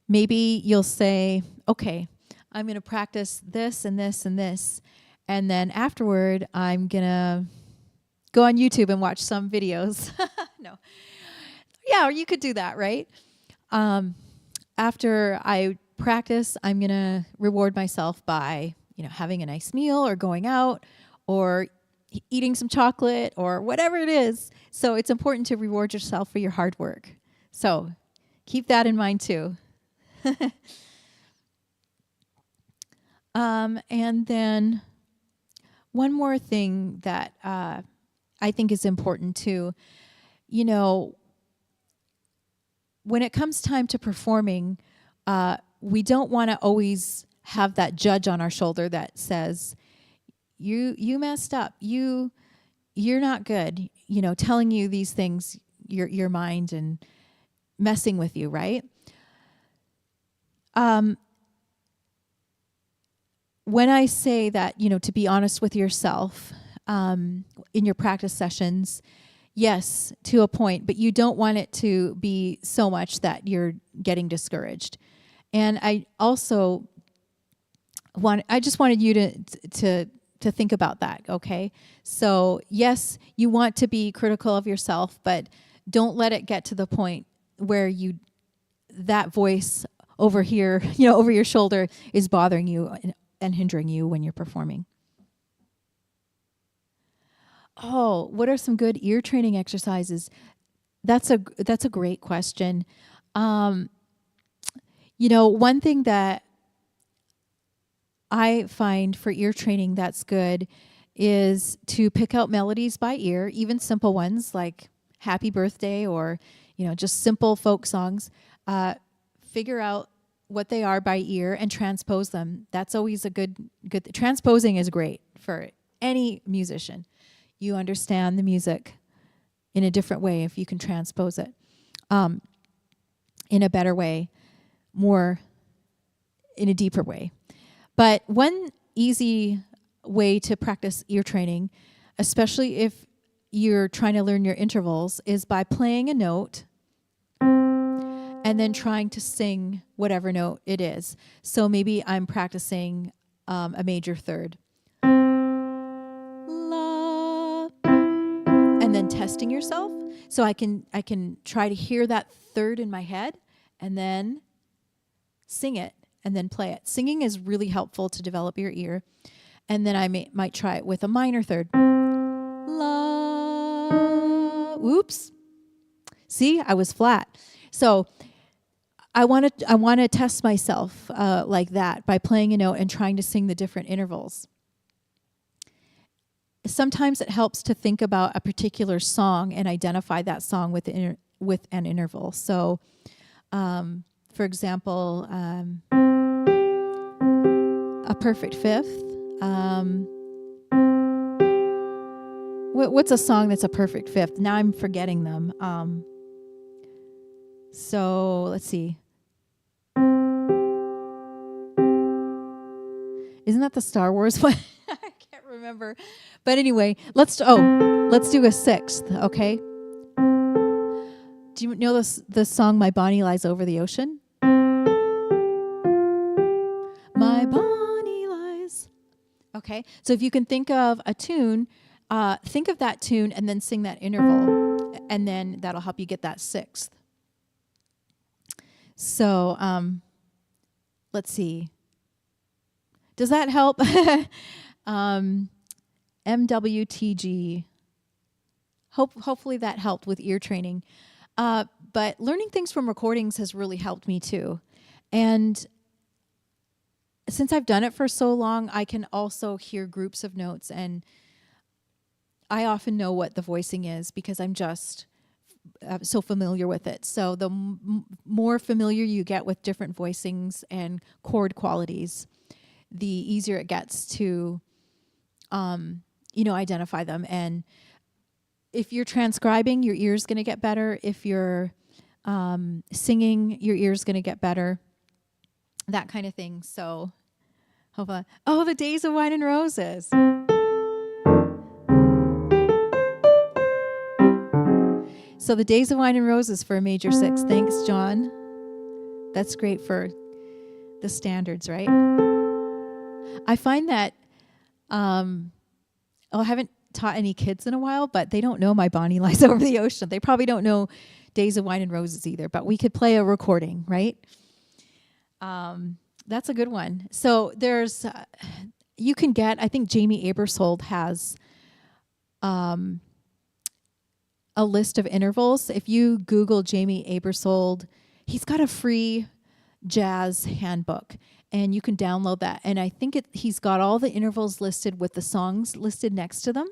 Maybe you'll say, okay, I'm going to practice this and this and this. And then afterward, I'm going to go on YouTube and watch some videos. No. Yeah, or you could do that, right? After I practice, I'm going to reward myself by, having a nice meal or going out or eating some chocolate or whatever it is. So it's important to reward yourself for your hard work. So keep that in mind too. And then one more thing that I think is important too, when it comes time to performing, we don't want to always have that judge on our shoulder that says, you messed up, you're not good, telling you these things, your mind, and messing with you, right? When I say that, to be honest with yourself in your practice sessions, yes, to a point, but you don't want it to be so much that you're getting discouraged. And I also just wanted you to think about that, okay? So yes, you want to be critical of yourself, but don't let it get to the point where that voice over here, over your shoulder is bothering you and hindering you when you're performing. Oh, what are some good ear training exercises? That's a great question. One thing that I find for ear training that's good is to pick out melodies by ear, even simple ones like Happy Birthday or, just simple folk songs. Figure out what they are by ear and transpose them. That's always a good transposing is great for any musician. You understand the music in a different way if you can transpose it in a better way, more in a deeper way. But one easy way to practice ear training, especially if you're trying to learn your intervals, is by playing a note and then trying to sing whatever note it is. So maybe I'm practicing a major third. La. And then testing yourself. So I can try to hear that third in my head and then sing it and then play it. Singing is really helpful to develop your ear. And then I might try it with a minor third. La. Oops. See, I was flat. So I want to test myself like that by playing a note and trying to sing the different intervals. Sometimes it helps to think about a particular song and identify that song with an interval. So, for example, a perfect fifth. What's a song that's a perfect fifth? Now I'm forgetting them. So let's see. Isn't that the Star Wars one? I can't remember. But anyway, let's do a sixth, okay? Do you know the song "My Bonnie Lies Over the Ocean"? My Bonnie lies. Okay, so if you can think of a tune, think of that tune and then sing that interval, and then that'll help you get that sixth. So let's see. Does that help? MWTG. Hopefully that helped with ear training. But learning things from recordings has really helped me too. And since I've done it for so long, I can also hear groups of notes, and I often know what the voicing is because I'm just so familiar with it. So the more familiar you get with different voicings and chord qualities, the easier it gets to, identify them. And if you're transcribing, your ear's going to get better. If you're singing, your ear's going to get better. That kind of thing. So, hopefully. Oh, the Days of Wine and Roses. So the Days of Wine and Roses for a major 6. Thanks, John. That's great for the standards, right? I find that I haven't taught any kids in a while, but they don't know My Bonnie Lies Over the Ocean. They probably don't know Days of Wine and Roses either, but we could play a recording, right? That's a good one. So there's, you can get, I think Jamie Abersold has a list of intervals. If you Google Jamie Abersold, he's got a free jazz handbook, and you can download that. And I think he's got all the intervals listed with the songs listed next to them.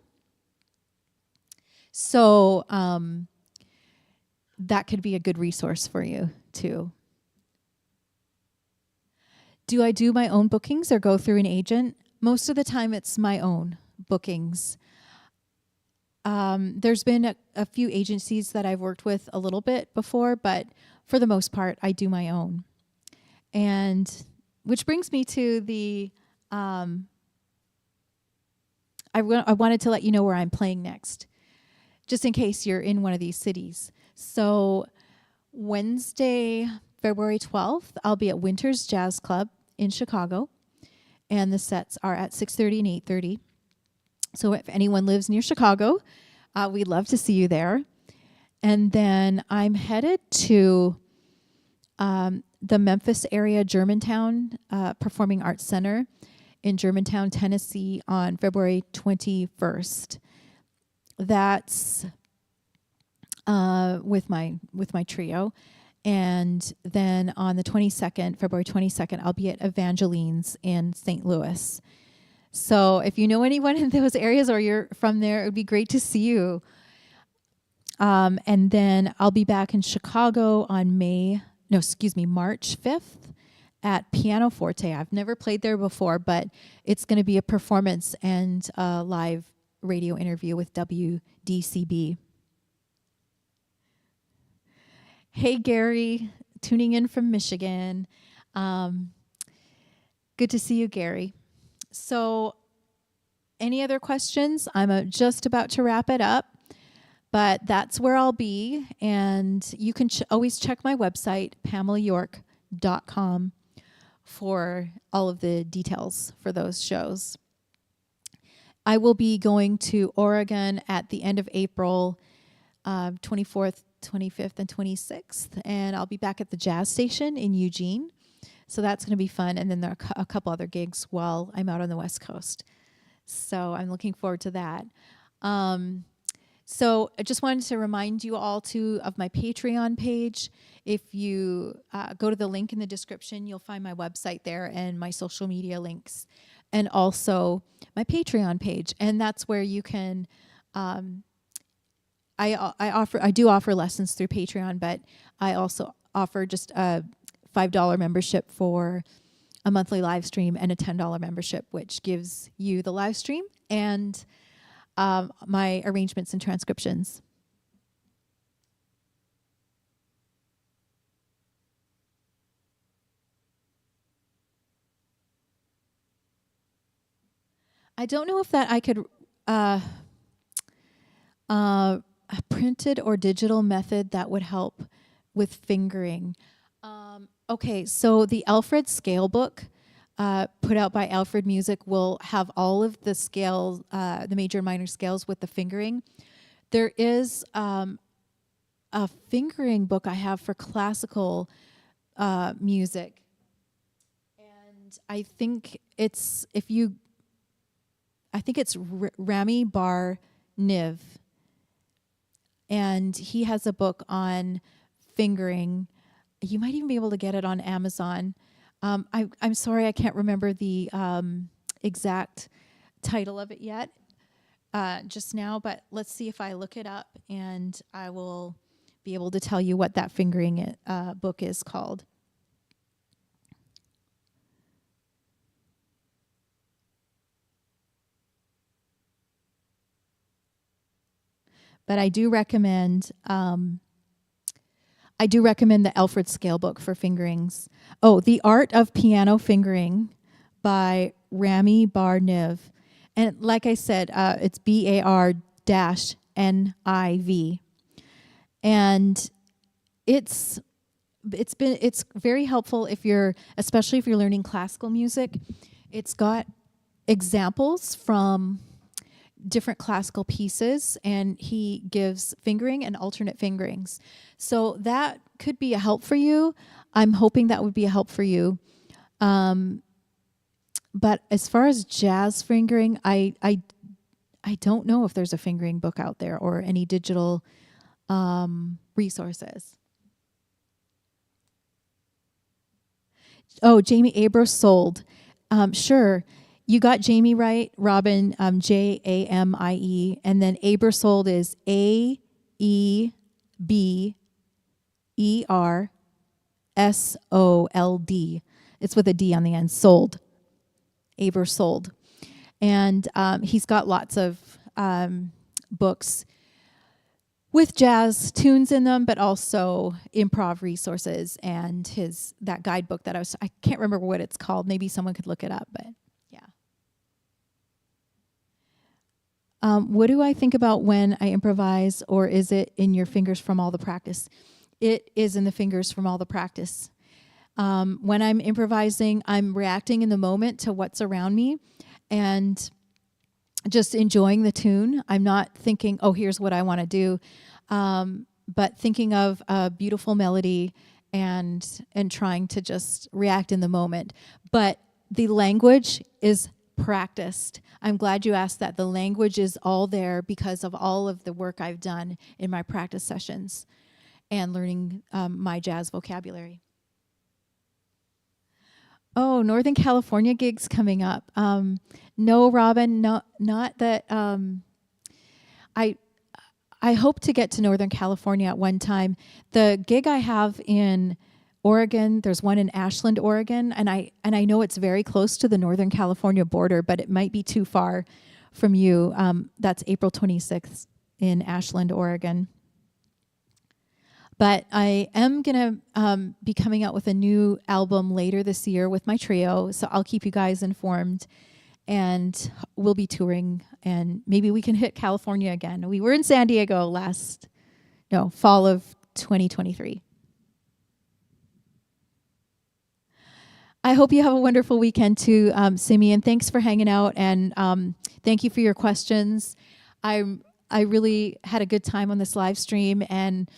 So that could be a good resource for you too. Do I do my own bookings or go through an agent? Most of the time it's my own bookings. There's been a few agencies that I've worked with a little bit before, but for the most part, I do my own. And which brings me to the, I wanted to let you know where I'm playing next, just in case you're in one of these cities. So Wednesday, February 12th, I'll be at Winter's Jazz Club in Chicago, and the sets are at 6:30 and 8:30. So if anyone lives near Chicago, we'd love to see you there. And then I'm headed to the Memphis area Germantown Performing Arts Center in Germantown, Tennessee on February 21st. That's with my trio. And then on the 22nd, February 22nd, I'll be at Evangeline's in St. Louis. So if you know anyone in those areas or you're from there, it would be great to see you. And then I'll be back in Chicago on March 5th at Pianoforte. I've never played there before, but it's going to be a performance and a live radio interview with WDCB. Hey, Gary, tuning in from Michigan. Good to see you, Gary. So any other questions? I'm just about to wrap it up, but that's where I'll be. And you can always check my website, PamelaYork.com, for all of the details for those shows. I will be going to Oregon at the end of April, 24th, 25th, and 26th, and I'll be back at the Jazz Station in Eugene. So that's going to be fun. And then there are a couple other gigs while I'm out on the West Coast. So I'm looking forward to that. So I just wanted to remind you all too of my Patreon page. If you go to the link in the description, you'll find my website there and my social media links, and also my Patreon page. And that's where you can, I do offer lessons through Patreon, but I also offer just a $5 membership for a monthly live stream and a $10 membership, which gives you the live stream and my arrangements and transcriptions. I don't know if that I could a printed or digital method that would help with fingering. Okay, so the Alfred scale book put out by Alfred Music will have all of the scales, the major and minor scales with the fingering. There is a fingering book I have for classical music, and I think it's Rami Bar Niv, and he has a book on fingering. You might even be able to get it on Amazon. I'm sorry, I can't remember the exact title of it yet just now, but let's see if I look it up, and I will be able to tell you what that fingering book is called. But I do recommend the Alfred Scale book for fingerings. Oh, The Art of Piano Fingering by Rami Bar Niv. And like I said, it's BAR-NIV. And it's very helpful especially if you're learning classical music. It's got examples from different classical pieces, and he gives fingering and alternate fingerings. So that could be a help for you. I'm hoping that would be a help for you. But as far as jazz fingering, I don't know if there's a fingering book out there or any digital resources. Oh, Jamie Abrams sold. Sure. You got Jamie right, Robin, Jamie, and then Abersold is Aebersold. It's with a D on the end, sold. Abersold. And he's got lots of books with jazz tunes in them, but also improv resources, and that guidebook that I can't remember what it's called. Maybe someone could look it up, but yeah. What do I think about when I improvise, or is it in your fingers from all the practice? It is in the fingers from all the practice. When I'm improvising, I'm reacting in the moment to what's around me and just enjoying the tune. I'm not thinking, oh, here's what I want to do, but thinking of a beautiful melody and trying to just react in the moment. But the language is practiced. I'm glad you asked that. The language is all there because of all of the work I've done in my practice sessions and learning my jazz vocabulary. Oh, Northern California gigs coming up. No, Robin, not that. I hope to get to Northern California at one time. The gig I have in Oregon, there's one in Ashland, Oregon, and I know it's very close to the Northern California border, but it might be too far from you. That's April 26th in Ashland, Oregon. But I am going to be coming out with a new album later this year with my trio, so I'll keep you guys informed. And we'll be touring, and maybe we can hit California again. We were in San Diego fall of 2023. I hope you have a wonderful weekend too, Simeon. Thanks for hanging out, and thank you for your questions. I really had a good time on this live stream, and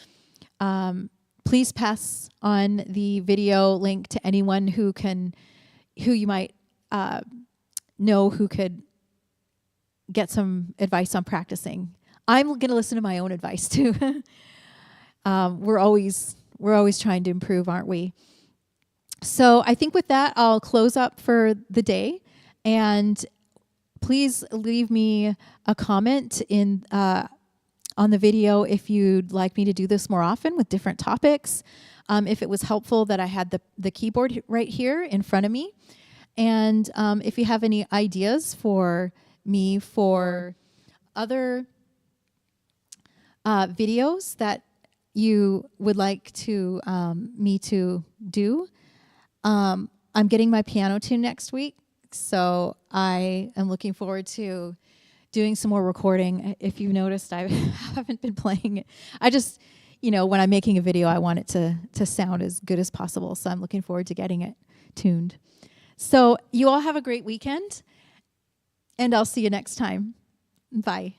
please pass on the video link to anyone who you might know who could get some advice on practicing. I'm going to listen to my own advice too. We're always trying to improve, aren't we? So I think with that, I'll close up for the day, and please leave me a comment on the video if you'd like me to do this more often with different topics. If it was helpful that I had the keyboard right here in front of me. And if you have any ideas for me for other videos that you would like to me to do, I'm getting my piano tune next week, so I am looking forward to doing some more recording. If you've noticed, I haven't been playing it. I just, when I'm making a video, I want it to sound as good as possible, so I'm looking forward to getting it tuned. So you all have a great weekend, and I'll see you next time. Bye.